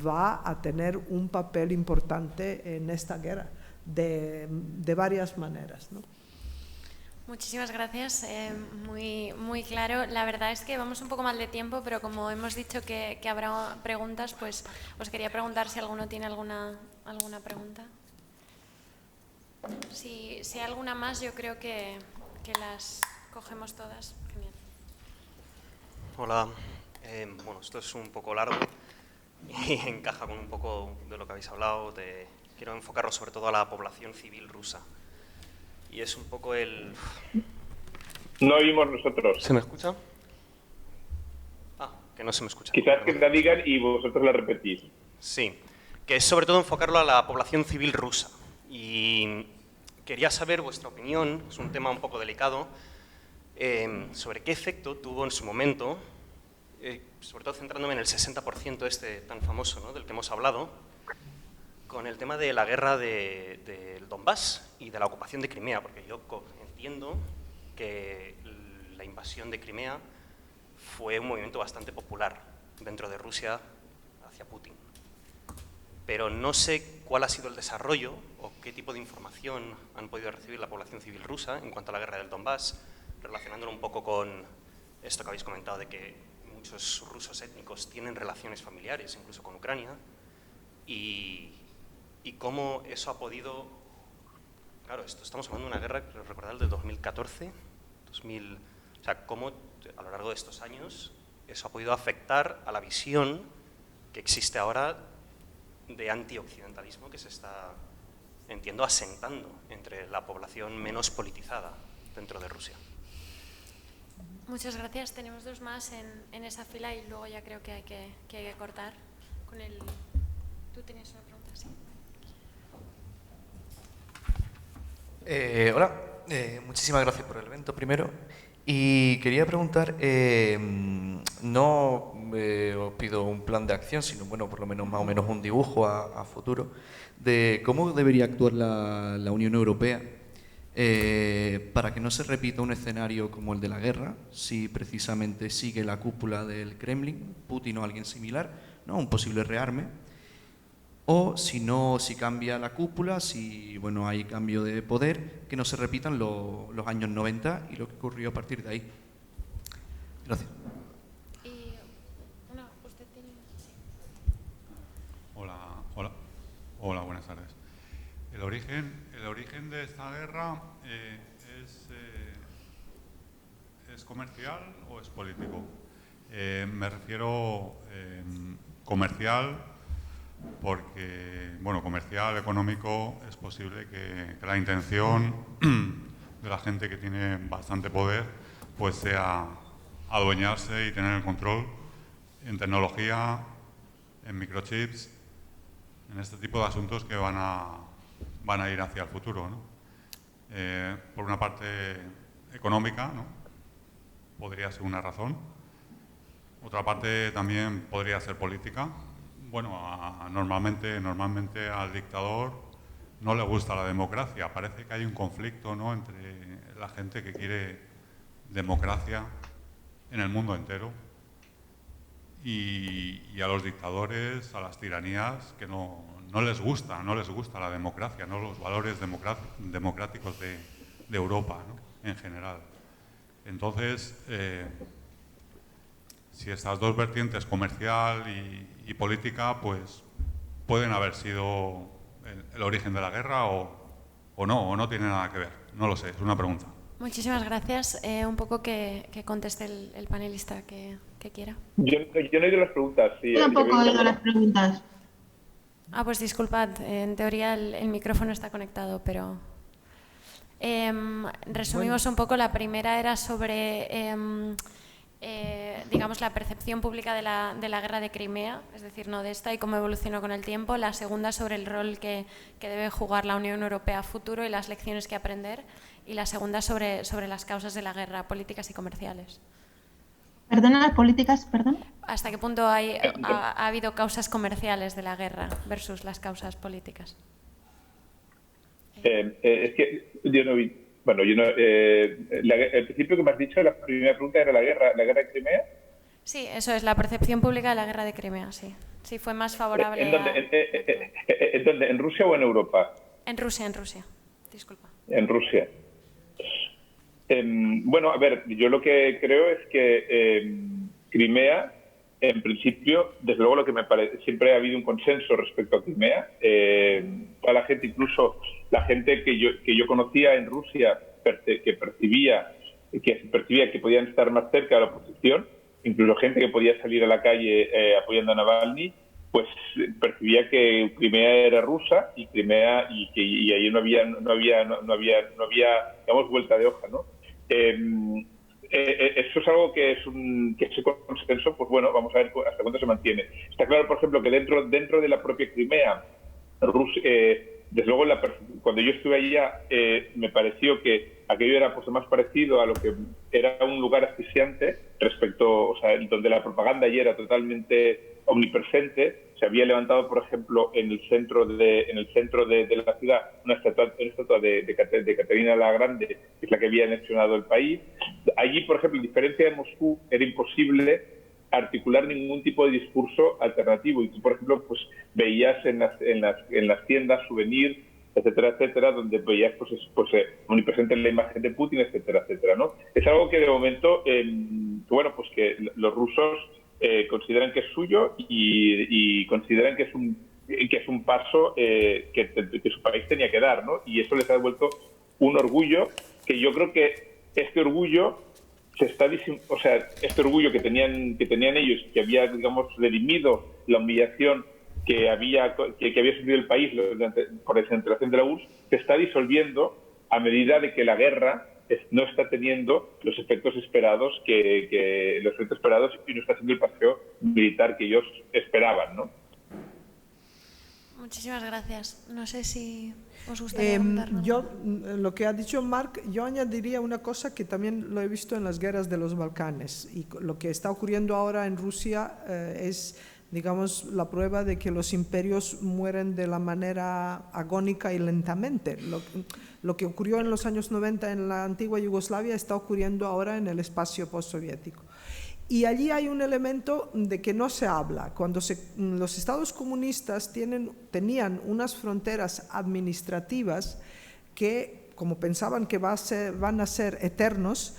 va a tener un papel importante en esta guerra de varias maneras, ¿no? Muchísimas gracias, muy claro. La verdad es que vamos un poco mal de tiempo, pero como hemos dicho que habrá preguntas, pues os quería preguntar si alguno tiene alguna pregunta. Si hay alguna más, yo creo que las cogemos todas. Genial. Hola, bueno, esto es un poco largo y encaja con un poco de lo que habéis hablado. Quiero enfocarlo sobre todo a la población civil rusa. Y es un poco el... No oímos nosotros. ¿Se me escucha? Que no se me escucha. Quizás que la digan y vosotros la repetís. Sí, que es sobre todo enfocarlo a la población civil rusa. Y quería saber vuestra opinión, es un tema un poco delicado, sobre qué efecto tuvo en su momento, sobre todo centrándome en el 60% este tan famoso, ¿no?, del que hemos hablado, con el tema de la guerra del Donbass y de la ocupación de Crimea, porque yo entiendo que la invasión de Crimea fue un movimiento bastante popular dentro de Rusia hacia Putin. Pero no sé cuál ha sido el desarrollo o qué tipo de información han podido recibir la población civil rusa en cuanto a la guerra del Donbass, relacionándolo un poco con esto que habéis comentado de que muchos rusos étnicos tienen relaciones familiares, incluso con Ucrania, y cómo eso ha podido... Claro, estamos hablando de una guerra, creo recordar, del 2014, o sea, cómo a lo largo de estos años eso ha podido afectar a la visión que existe ahora de antioccidentalismo que se está, entiendo, asentando entre la población menos politizada dentro de Rusia. Muchas gracias. Tenemos dos más en esa fila y luego ya creo que hay que cortar con el... ¿Tú tenías una pregunta? Sí. Hola, muchísimas gracias por el evento primero. Y quería preguntar, no os pido un plan de acción, sino bueno, por lo menos más o menos un dibujo a futuro de cómo debería actuar la Unión Europea para que no se repita un escenario como el de la guerra, si precisamente sigue la cúpula del Kremlin, Putin o alguien similar, ¿no?, un posible rearme, o si no, si cambia la cúpula, si bueno, hay cambio de poder, que no se repitan los años 90 y lo que ocurrió a partir de ahí. Gracias. ¿Usted tiene? Sí. Hola, buenas tardes. El origen de esta guerra ¿es comercial o es político? Me refiero comercial porque, bueno, comercial, económico, es posible que la intención de la gente que tiene bastante poder pues sea adueñarse y tener el control en tecnología, en microchips, en este tipo de asuntos que van a ir hacia el futuro, ¿no? Por una parte económica, ¿no?, podría ser una razón. Otra parte también podría ser política. Bueno, normalmente al dictador no le gusta la democracia. Parece que hay un conflicto, ¿no?, entre la gente que quiere democracia en el mundo entero y a los dictadores, a las tiranías, que no les gusta la democracia, no los valores democráticos de Europa, ¿no?, en general. Entonces, si estas dos vertientes, comercial y política, pues pueden haber sido el origen de la guerra o no tiene nada que ver. No lo sé, es una pregunta. Muchísimas gracias. Un poco que conteste el panelista que quiera. Yo no he oído las preguntas. Sí, Yo tampoco he oído las preguntas. Pues disculpad, en teoría el micrófono está conectado, pero... resumimos un poco. La primera era sobre digamos, la percepción pública de la guerra de Crimea, es decir, no de esta, y cómo evolucionó con el tiempo. La segunda, sobre el rol que debe jugar la Unión Europea a futuro y las lecciones que aprender. Y la segunda, sobre las causas de la guerra, políticas y comerciales. Perdona, políticas, perdón. ¿Hasta qué punto ha habido causas comerciales de la guerra versus las causas políticas? Es que yo no vi... Bueno, el principio que me has dicho, la primera pregunta era la guerra de Crimea. Sí, eso es, la percepción pública de la guerra de Crimea, sí. Sí, fue más favorable. ¿En dónde? ¿En Rusia o en Europa? En Rusia, disculpa. En Rusia. Bueno, a ver, yo lo que creo es que Crimea, en principio, desde luego lo que me parece, siempre ha habido un consenso respecto a Crimea. Toda la gente, incluso la gente que yo conocía en Rusia, que percibía que podían estar más cerca de la oposición, incluso gente que podía salir a la calle apoyando a Navalny, pues percibía que Crimea era rusa y Crimea y ahí no había digamos, vuelta de hoja, ¿no? Eso es algo que ese consenso, pues bueno, vamos a ver hasta cuándo se mantiene. Está claro, por ejemplo, que dentro de la propia Crimea, Rusia, desde luego, cuando yo estuve allá, me pareció que aquello era pues más parecido a lo que era un lugar asfixiante respecto, o sea, donde la propaganda allí era totalmente omnipresente. Se había levantado, por ejemplo, en el centro de la ciudad una estatua de Caterina la Grande, que es la que había anexionado el país. Allí, por ejemplo, a diferencia de Moscú, era imposible articular ningún tipo de discurso alternativo. Y tú, por ejemplo, pues veías en las tiendas souvenirs, etcétera, etcétera, donde veías pues omnipresente la imagen de Putin, etcétera, etcétera, ¿no? Es algo que de momento, bueno, pues que los rusos consideran que es suyo y consideran que es un paso que su país tenía que dar, ¿no? Y eso les ha devuelto un orgullo que yo creo que este orgullo este orgullo que tenían ellos, que había, digamos, redimido la humillación que había sufrido el país por la desentelación de la URSS, se está disolviendo a medida de que la guerra no está teniendo los efectos esperados y no está haciendo el paseo militar que ellos esperaban, ¿no? Muchísimas gracias. No sé si os gustaría preguntarnos. Lo que ha dicho Marc, yo añadiría una cosa que también lo he visto en las guerras de los Balcanes, y lo que está ocurriendo ahora en Rusia es, digamos, la prueba de que los imperios mueren de la manera agónica y lentamente. Lo que ocurrió en los años 90 en la antigua Yugoslavia está ocurriendo ahora en el espacio postsoviético. Y allí hay un elemento de que no se habla. Cuando los estados comunistas tenían unas fronteras administrativas que, como pensaban que van a ser eternos,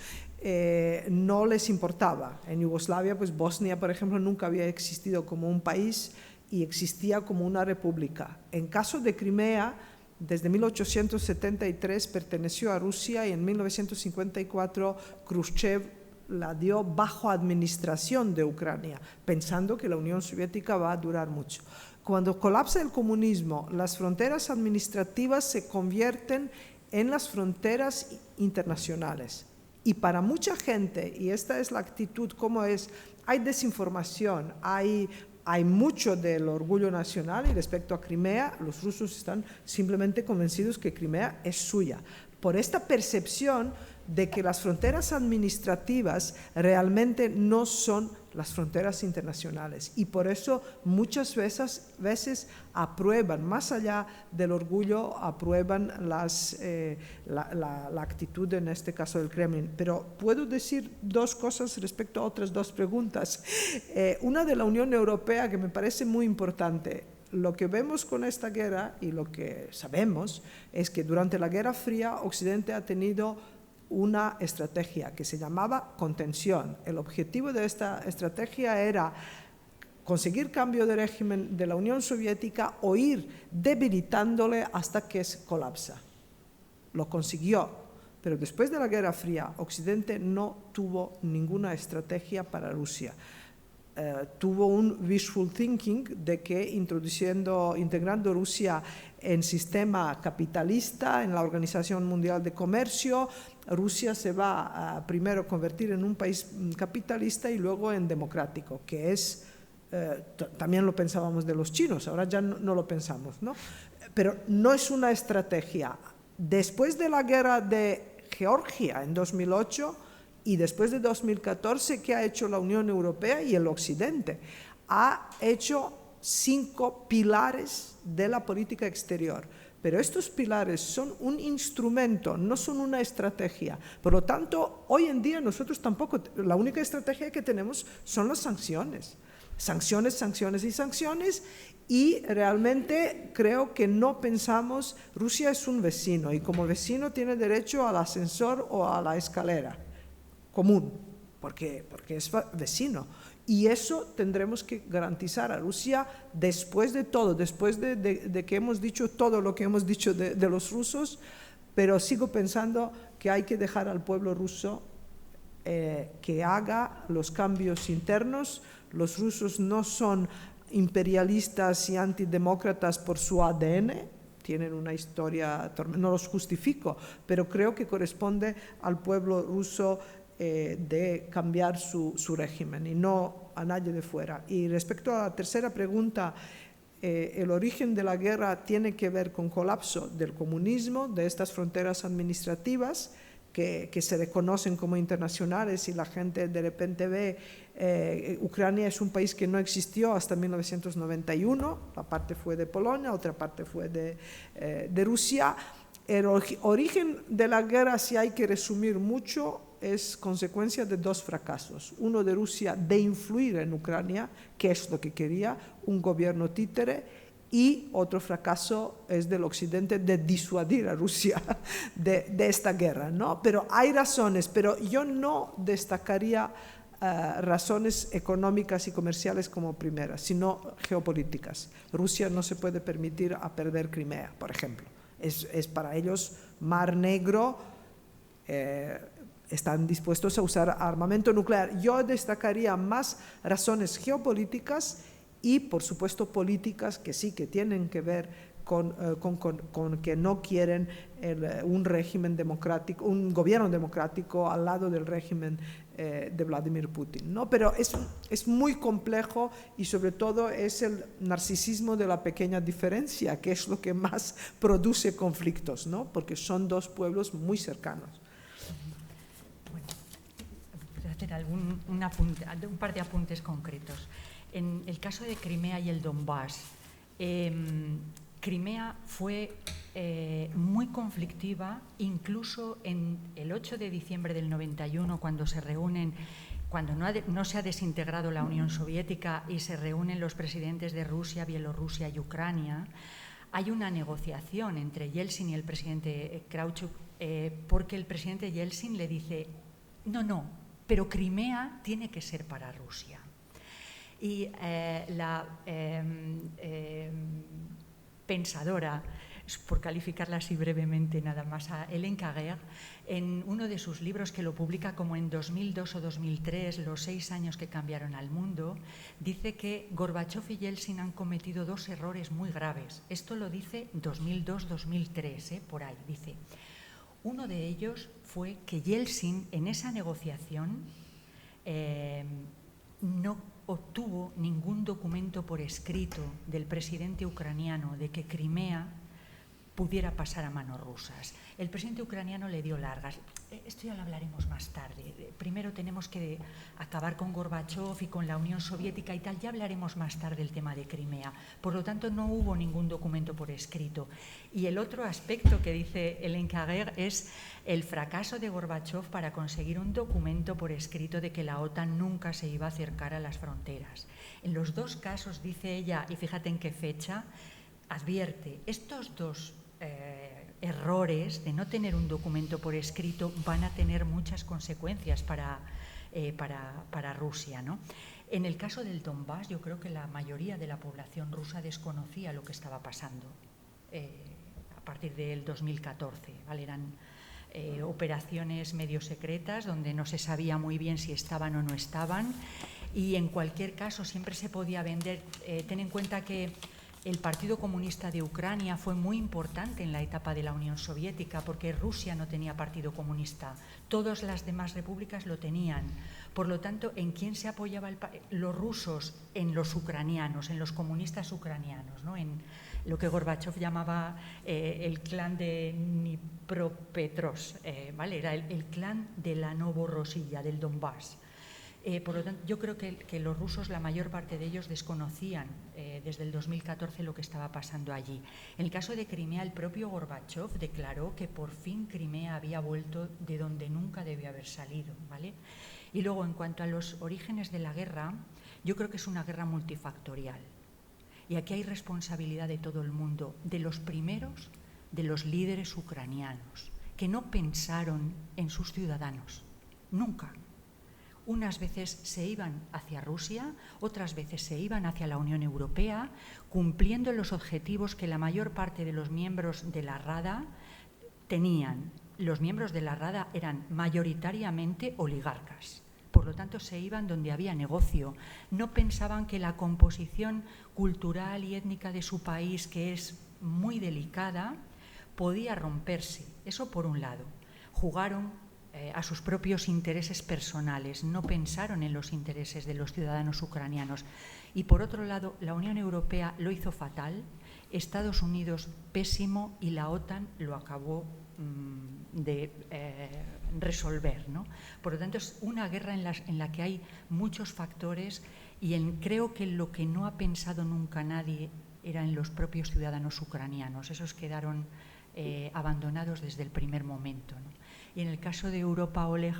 no les importaba. En Yugoslavia, pues Bosnia, por ejemplo, nunca había existido como un país y existía como una república. En caso de Crimea, desde 1873 perteneció a Rusia y en 1954 Khrushchev la dio bajo administración de Ucrania, pensando que la Unión Soviética va a durar mucho. Cuando colapsa el comunismo, las fronteras administrativas se convierten en las fronteras internacionales. Y para mucha gente, y esta es la actitud como es, hay desinformación, hay mucho del orgullo nacional, y respecto a Crimea, los rusos están simplemente convencidos que Crimea es suya. Por esta percepción de que las fronteras administrativas realmente no son las fronteras internacionales, y por eso muchas veces aprueban, más allá del orgullo, aprueban la actitud en este caso del Kremlin. Pero puedo decir dos cosas respecto a otras dos preguntas. Una de la Unión Europea que me parece muy importante. Lo que vemos con esta guerra y lo que sabemos es que durante la Guerra Fría Occidente ha tenido una estrategia que se llamaba contención. El objetivo de esta estrategia era conseguir cambio de régimen de la Unión Soviética o ir debilitándole hasta que colapsa. Lo consiguió, pero después de la Guerra Fría, Occidente no tuvo ninguna estrategia para Rusia. tuvo un wishful thinking de que integrando Rusia en sistema capitalista, en la Organización Mundial de Comercio, Rusia se va a primero convertir en un país capitalista y luego en democrático, que es, también lo pensábamos de los chinos, ahora ya no lo pensamos, ¿no? Pero no es una estrategia. Después de la guerra de Georgia en 2008, y después de 2014, ¿qué ha hecho la Unión Europea y el Occidente? Ha hecho 5 pilares de la política exterior. Pero estos pilares son un instrumento, no son una estrategia. Por lo tanto, hoy en día nosotros tampoco, la única estrategia que tenemos son las sanciones. Sanciones, sanciones y sanciones. Y realmente creo que no pensamos, Rusia es un vecino y como vecino tiene derecho al ascensor o a la escalera común, porque es vecino. Y eso tendremos que garantizar a Rusia después de todo, después de que hemos dicho todo lo que hemos dicho de los rusos, pero sigo pensando que hay que dejar al pueblo ruso que haga los cambios internos. Los rusos no son imperialistas y antidemócratas por su ADN, tienen una historia, no los justifico, pero creo que corresponde al pueblo ruso de cambiar su régimen y no a nadie de fuera. Y respecto a la tercera pregunta, el origen de la guerra tiene que ver con colapso del comunismo, de estas fronteras administrativas que se reconocen como internacionales y la gente de repente ve Ucrania es un país que no existió hasta 1991, la parte fue de Polonia, otra parte fue de Rusia. El origen de la guerra, si hay que resumir mucho, es consecuencia de 2 fracasos. Uno de Rusia de influir en Ucrania, que es lo que quería, un gobierno títere, y otro fracaso es del Occidente de disuadir a Rusia de esta guerra, ¿no? Pero hay razones, pero yo no destacaría razones económicas y comerciales como primeras, sino geopolíticas. Rusia no se puede permitir a perder Crimea, por ejemplo. Es para ellos Mar Negro, están dispuestos a usar armamento nuclear. Yo destacaría más razones geopolíticas y, por supuesto, políticas que sí, que tienen que ver con que no quieren un régimen democrático, un gobierno democrático al lado del régimen de Vladimir Putin, ¿no? Pero es muy complejo y sobre todo es el narcisismo de la pequeña diferencia que es lo que más produce conflictos, ¿no? Porque son 2 pueblos muy cercanos. Bueno, voy a hacer un par de apuntes concretos. En el caso de Crimea y el Donbass, Crimea fue muy conflictiva, incluso en el 8 de diciembre del 91, cuando se reúnen, cuando no se ha desintegrado la Unión Soviética y se reúnen los presidentes de Rusia, Bielorrusia y Ucrania, hay una negociación entre Yeltsin y el presidente Khrushchev, porque el presidente Yeltsin le dice, no, pero Crimea tiene que ser para Rusia. Y la pensadora, por calificarla así brevemente nada más, a Hélène Carrère, en uno de sus libros que lo publica como en 2002 o 2003, los 6 años que cambiaron al mundo, dice que Gorbachov y Yeltsin han cometido 2 errores muy graves. Esto lo dice 2002-2003, por ahí, dice. Uno de ellos fue que Yeltsin en esa negociación no obtuvo ningún documento por escrito del presidente ucraniano de que Crimea pudiera pasar a manos rusas. El presidente ucraniano le dio largas. Esto ya lo hablaremos más tarde. Primero tenemos que acabar con Gorbachov y con la Unión Soviética y tal. Ya hablaremos más tarde del tema de Crimea. Por lo tanto, no hubo ningún documento por escrito. Y el otro aspecto que dice Hélène Carrère es el fracaso de Gorbachov para conseguir un documento por escrito de que la OTAN nunca se iba a acercar a las fronteras. En los 2 casos, dice ella, y fíjate en qué fecha, advierte, estos 2 errores de no tener un documento por escrito van a tener muchas consecuencias para Rusia, ¿no? En el caso del Donbass, yo creo que la mayoría de la población rusa desconocía lo que estaba pasando a partir del 2014, ¿vale? Eran operaciones medio secretas donde no se sabía muy bien si estaban o no estaban. y en cualquier caso siempre se podía vender. Ten en cuenta que el Partido Comunista de Ucrania fue muy importante en la etapa de la Unión Soviética porque Rusia no tenía partido comunista, todas las demás repúblicas lo tenían. Por lo tanto, ¿en quién se apoyaba los rusos? En los ucranianos, en los comunistas ucranianos, ¿no? En lo que Gorbachov llamaba el clan de Dnipropetrovsk, ¿vale? Era el clan de la Novorosilla, del Donbass. Por lo tanto, yo creo que los rusos, la mayor parte de ellos, desconocían desde el 2014 lo que estaba pasando allí. En el caso de Crimea, el propio Gorbachov declaró que por fin Crimea había vuelto de donde nunca debió haber salido, ¿vale? Y luego, en cuanto a los orígenes de la guerra, yo creo que es una guerra multifactorial. Y aquí hay responsabilidad de todo el mundo, de los primeros, de los líderes ucranianos, que no pensaron en sus ciudadanos, nunca. Unas veces se iban hacia Rusia, otras veces se iban hacia la Unión Europea, cumpliendo los objetivos que la mayor parte de los miembros de la Rada tenían. Los miembros de la Rada eran mayoritariamente oligarcas. Por lo tanto, se iban donde había negocio. No pensaban que la composición cultural y étnica de su país, que es muy delicada, podía romperse. Eso por un lado. Jugaron a sus propios intereses personales, no pensaron en los intereses de los ciudadanos ucranianos. Y por otro lado, la Unión Europea lo hizo fatal, Estados Unidos pésimo y la OTAN lo acabó de resolver, ¿no? Por lo tanto, es una guerra en la que hay muchos factores y creo que lo que no ha pensado nunca nadie era en los propios ciudadanos ucranianos. Esos quedaron abandonados desde el primer momento, ¿no? Y en el caso de Europa, Oleg,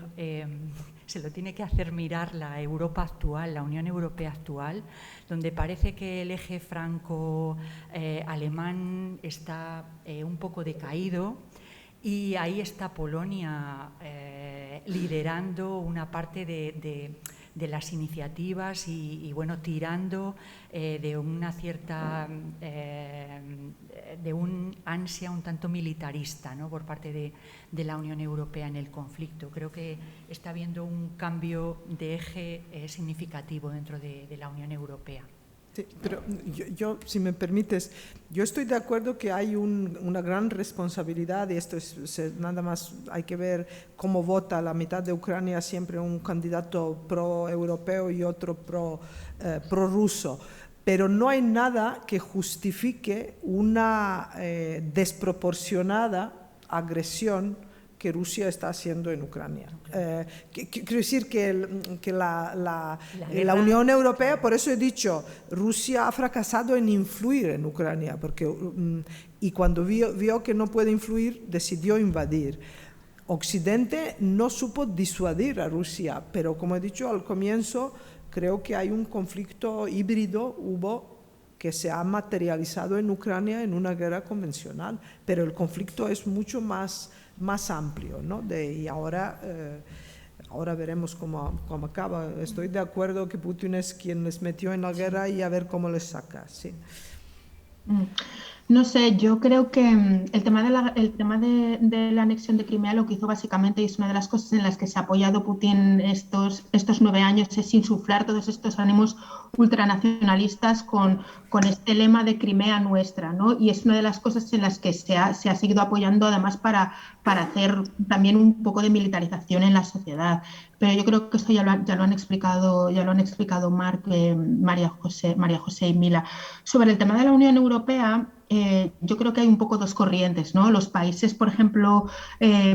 se lo tiene que hacer mirar la Europa actual, la Unión Europea actual, donde parece que el eje franco-alemán está un poco decaído. Y ahí está Polonia liderando una parte de las iniciativas y bueno, tirando de una cierta, de un ansia un tanto militarista, ¿no? Por parte de la Unión Europea en el conflicto. Creo que está habiendo un cambio de eje significativo dentro de la Unión Europea. Sí, pero yo, si me permites, yo estoy de acuerdo que hay una gran responsabilidad y esto nada más hay que ver cómo vota la mitad de Ucrania, siempre un candidato pro-europeo y otro pro-ruso. Pero no hay nada que justifique una desproporcionada agresión que Rusia está haciendo en Ucrania. Quiero decir que la Unión Europea, por eso he dicho, Rusia ha fracasado en influir en Ucrania, y cuando vio que no puede influir, decidió invadir. Occidente no supo disuadir a Rusia, pero como he dicho al comienzo, creo que hay un conflicto híbrido, que se ha materializado en Ucrania en una guerra convencional, pero el conflicto es mucho más amplio, ¿no? Y ahora veremos cómo acaba. Estoy de acuerdo que Putin es quien les metió en la guerra y a ver cómo les saca. Sí. No sé, yo creo que el tema de la anexión de Crimea lo que hizo básicamente, y es una de las cosas en las que se ha apoyado Putin estos 9 años, es insuflar todos estos ánimos ultranacionalistas con este lema de Crimea nuestra, ¿no? Y es una de las cosas en las que se ha seguido apoyando además para hacer también un poco de militarización en la sociedad. Pero yo creo que esto ya lo han explicado Marc, María José y Mila. Sobre el tema de la Unión Europea, yo creo que hay un poco dos corrientes, ¿no? Los países, por ejemplo,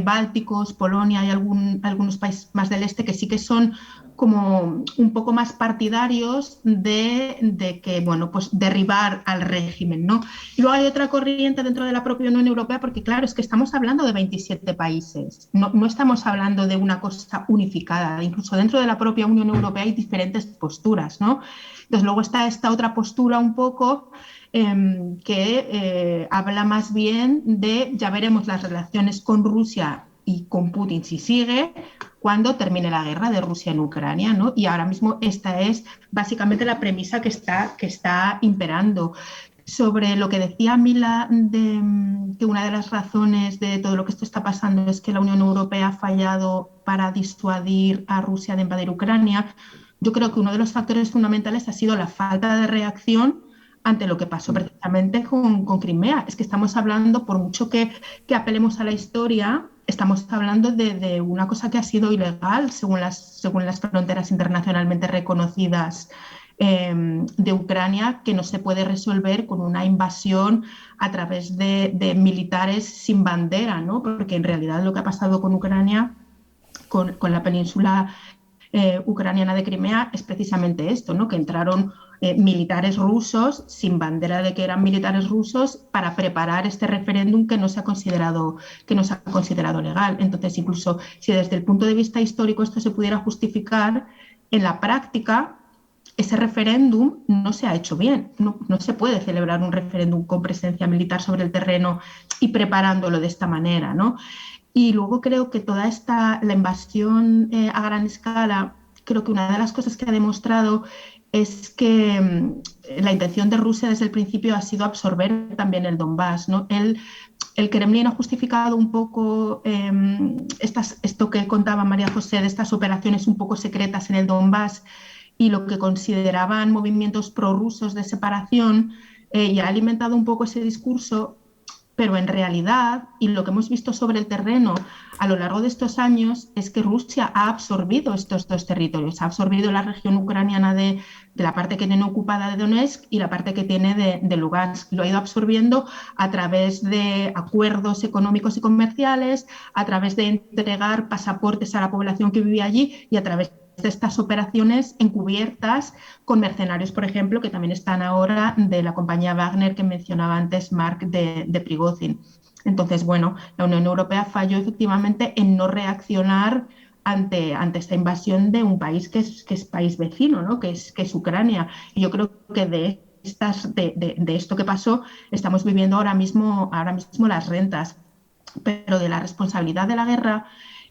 bálticos, Polonia y algunos países más del este que sí que son como un poco más partidarios de que, bueno, pues derribar al régimen, ¿no? Y luego hay otra corriente dentro de la propia Unión Europea, porque claro, es que estamos hablando de 27 países, no estamos hablando de una cosa unificada, incluso dentro de la propia Unión Europea hay diferentes posturas, ¿no? Entonces luego está esta otra postura un poco que habla más bien de, ya veremos las relaciones con Rusia y con Putin si sigue, cuando termine la guerra de Rusia en Ucrania, ¿no? Y ahora mismo esta es básicamente la premisa que está imperando. Sobre lo que decía Mila, que una de las razones de todo lo que esto está pasando es que la Unión Europea ha fallado para disuadir a Rusia de invadir Ucrania. yo creo que uno de los factores fundamentales ha sido la falta de reacción ante lo que pasó precisamente con Crimea. Es que estamos hablando, por mucho que apelemos a la historia, estamos hablando de una cosa que ha sido ilegal según las fronteras internacionalmente reconocidas de Ucrania, que no se puede resolver con una invasión a través de militares sin bandera, ¿no? Porque en realidad lo que ha pasado con Ucrania, con la península ucraniana de Crimea, es precisamente esto, ¿no? Que entraron militares rusos sin bandera de que eran militares rusos para preparar este referéndum que no se ha considerado legal. Entonces, incluso si desde el punto de vista histórico esto se pudiera justificar, en la práctica ese referéndum no se ha hecho bien. No se puede celebrar un referéndum con presencia militar sobre el terreno y preparándolo de esta manera, ¿no? Y luego creo que la invasión a gran escala, creo que una de las cosas que ha demostrado es que la intención de Rusia desde el principio ha sido absorber también el Donbass, ¿no? El Kremlin ha justificado un poco esto que contaba María José de estas operaciones un poco secretas en el Donbass y lo que consideraban movimientos prorrusos de separación, y ha alimentado un poco ese discurso, pero en realidad, y lo que hemos visto sobre el terreno a lo largo de estos años, es que Rusia ha absorbido estos dos territorios, ha absorbido la región ucraniana de la parte que tiene ocupada de Donetsk y la parte que tiene de Lugansk. Lo ha ido absorbiendo a través de acuerdos económicos y comerciales, a través de entregar pasaportes a la población que vivía allí y a través de estas operaciones encubiertas con mercenarios, por ejemplo, que también están ahora de la compañía Wagner que mencionaba antes Mark de Prigozhin. Entonces, bueno, la Unión Europea falló efectivamente en no reaccionar ante esta invasión de un país que es país vecino, ¿no? que es Ucrania. Y yo creo que de esto que pasó estamos viviendo ahora mismo las rentas, pero de la responsabilidad de la guerra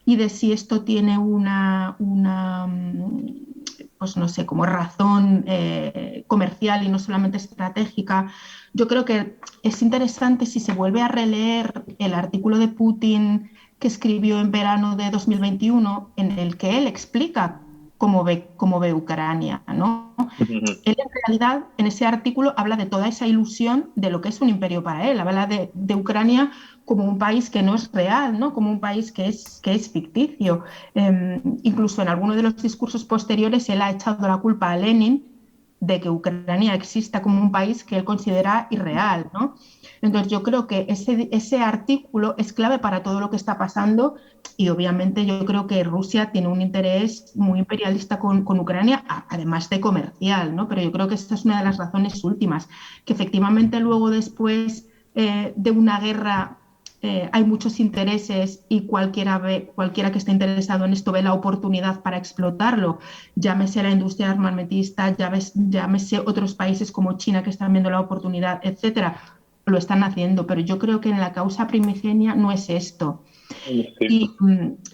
y de si esto tiene pues no sé, como razón comercial y no solamente estratégica. Yo creo que es interesante si se vuelve a releer el artículo de Putin que escribió en verano de 2021, en el que él explica cómo ve Ucrania, ¿no? Él en realidad en ese artículo habla de toda esa ilusión de lo que es un imperio para él, habla de Ucrania como un país que no es real, ¿no? Como un país que es ficticio. Incluso en alguno de los discursos posteriores él ha echado la culpa a Lenin de que Ucrania exista como un país que él considera irreal, ¿no? Entonces yo creo que ese artículo es clave para todo lo que está pasando y obviamente yo creo que Rusia tiene un interés muy imperialista con Ucrania, además de comercial, ¿no? Pero yo creo que esta es una de las razones últimas, que efectivamente luego después de una guerra hay muchos intereses y cualquiera que esté interesado en esto ve la oportunidad para explotarlo, llámese la industria armamentista, llámese otros países como China que están viendo la oportunidad, etcétera, lo están haciendo, pero yo creo que en la causa primigenia no es esto. Y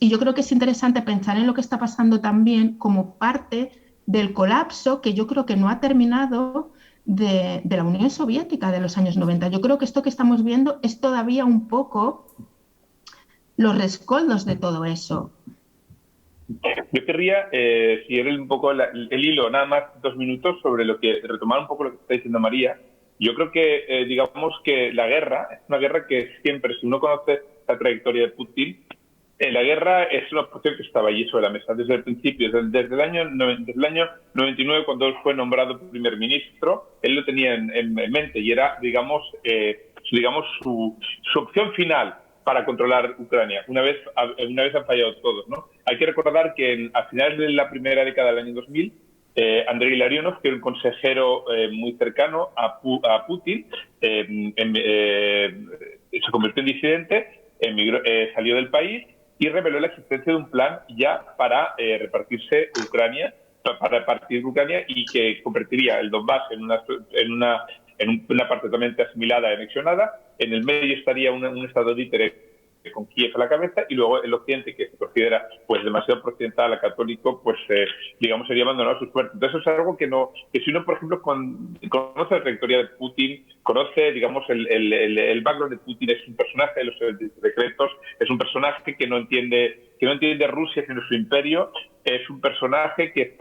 yo creo que es interesante pensar en lo que está pasando también como parte del colapso que yo creo que no ha terminado de la Unión Soviética de los años 90. Yo creo que esto que estamos viendo es todavía un poco los rescoldos de todo eso. Yo querría seguir un poco el hilo, nada más 2 minutos, sobre retomar un poco lo que está diciendo María. Yo creo que, digamos que la guerra es una guerra que siempre, si uno conoce la trayectoria de Putin, la guerra es una opción que estaba allí sobre la mesa desde el principio, desde el año 99, cuando él fue nombrado primer ministro, él lo tenía en mente y era, digamos su opción final para controlar Ucrania, una vez han fallado todos, ¿no? Hay que recordar que a finales de la primera década del año 2000, Andrei Larionov, que era un consejero muy cercano a Putin, se convirtió en disidente, salió del país y reveló la existencia de un plan ya para repartir Ucrania y que convertiría el Donbass en una parte totalmente asimilada y anexionada. En el medio estaría un estado títere con Kiev a la cabeza y luego el occidente, que se considera pues demasiado occidental, católico, pues digamos sería abandonado a su suerte. Entonces eso es algo que si uno, por ejemplo, conoce la trayectoria de Putin, conoce, digamos, el background de Putin, es un personaje de los secretos, es un personaje que no entiende que no entiende Rusia sino su imperio, es un personaje que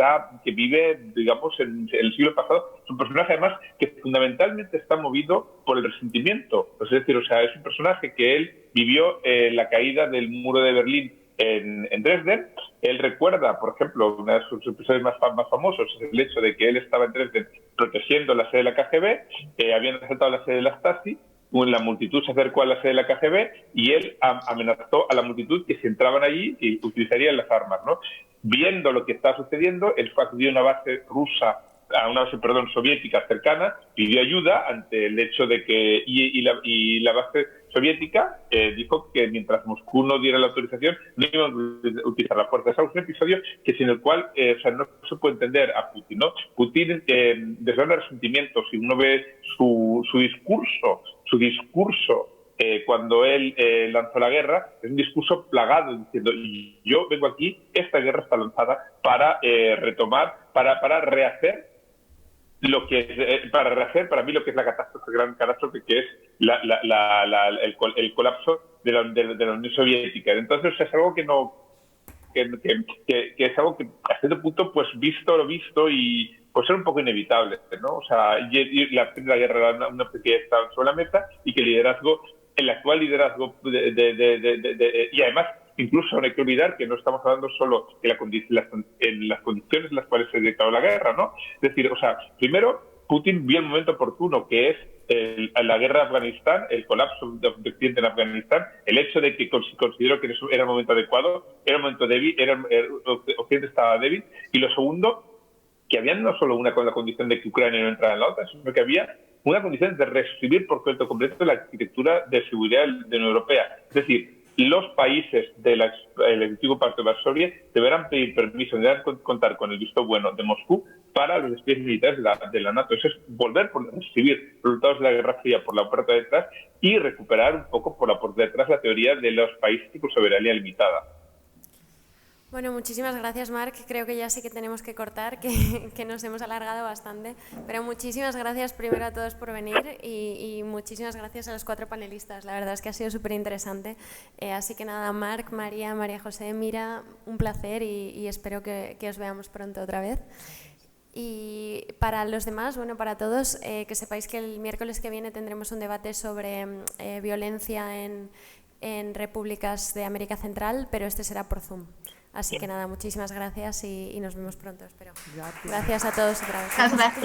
vive, digamos, en el siglo pasado. Es un personaje, además, que fundamentalmente está movido por el resentimiento. Es decir, o sea, es un personaje que él vivió la caída del muro de Berlín en Dresden. Él recuerda, por ejemplo, uno de sus episodios más famosos es el hecho de que él estaba en Dresden protegiendo la sede de la KGB, habían asaltado la sede de la Stasi, la multitud se acercó a la sede de la KGB y él amenazó a la multitud que si entraban allí utilizarían las armas, ¿no? Viendo lo que está sucediendo, él acudió a una base soviética cercana, pidió ayuda ante el hecho de que y la base soviética dijo que mientras Moscú no diera la autorización no iban a utilizar la fuerza. Es un episodio que sin el cual no se puede entender a Putin, ¿no? Putin desarrolla resentimientos. Si uno ve su discurso cuando él lanzó la guerra, es un discurso plagado diciendo: yo vengo aquí, esta guerra está lanzada para retomar, para rehacer para mí lo que es la gran catástrofe, que es el colapso de la Unión Soviética. Entonces es algo que es algo que a cierto punto, pues visto lo visto, y pues era un poco inevitable, ¿no? O sea, y la guerra era una que estaba sobre la mesa, y que el actual liderazgo y además incluso no hay que olvidar que no estamos hablando solo en las condiciones en las cuales se ha declarado la guerra, ¿no? Es decir, o sea, primero Putin vio el momento oportuno, que es la guerra de Afganistán, el colapso de Occidente en Afganistán, el hecho de que consideró que era el momento adecuado, era un momento débil, Occidente estaba débil, y lo segundo, que había no solo una con la condición de que Ucrania no entrara en la OTAN, sino que había una condición de reescribir por completo la arquitectura de seguridad de la Unión Europea. Es decir, los países del antiguo Pacto de Varsovia deberán pedir permiso, deberán contar con el visto bueno de Moscú para los despliegues militares de la NATO. Eso es volver a reescribir los resultados de la Guerra Fría por la puerta de atrás y recuperar un poco por la puerta de atrás la teoría de los países con soberanía limitada. Bueno, muchísimas gracias, Marc. Creo que ya sí que tenemos que cortar, que nos hemos alargado bastante. Pero muchísimas gracias primero a todos por venir y muchísimas gracias a los 4 panelistas. La verdad es que ha sido súper interesante. Así que nada, Marc, María José, Mira, un placer y espero que os veamos pronto otra vez. Y para los demás, bueno, para todos, que sepáis que el miércoles que viene tendremos un debate sobre violencia en repúblicas de América Central, pero este será por Zoom. Así que nada, muchísimas gracias y nos vemos pronto, espero. Gracias a todos otra vez. Muchas gracias.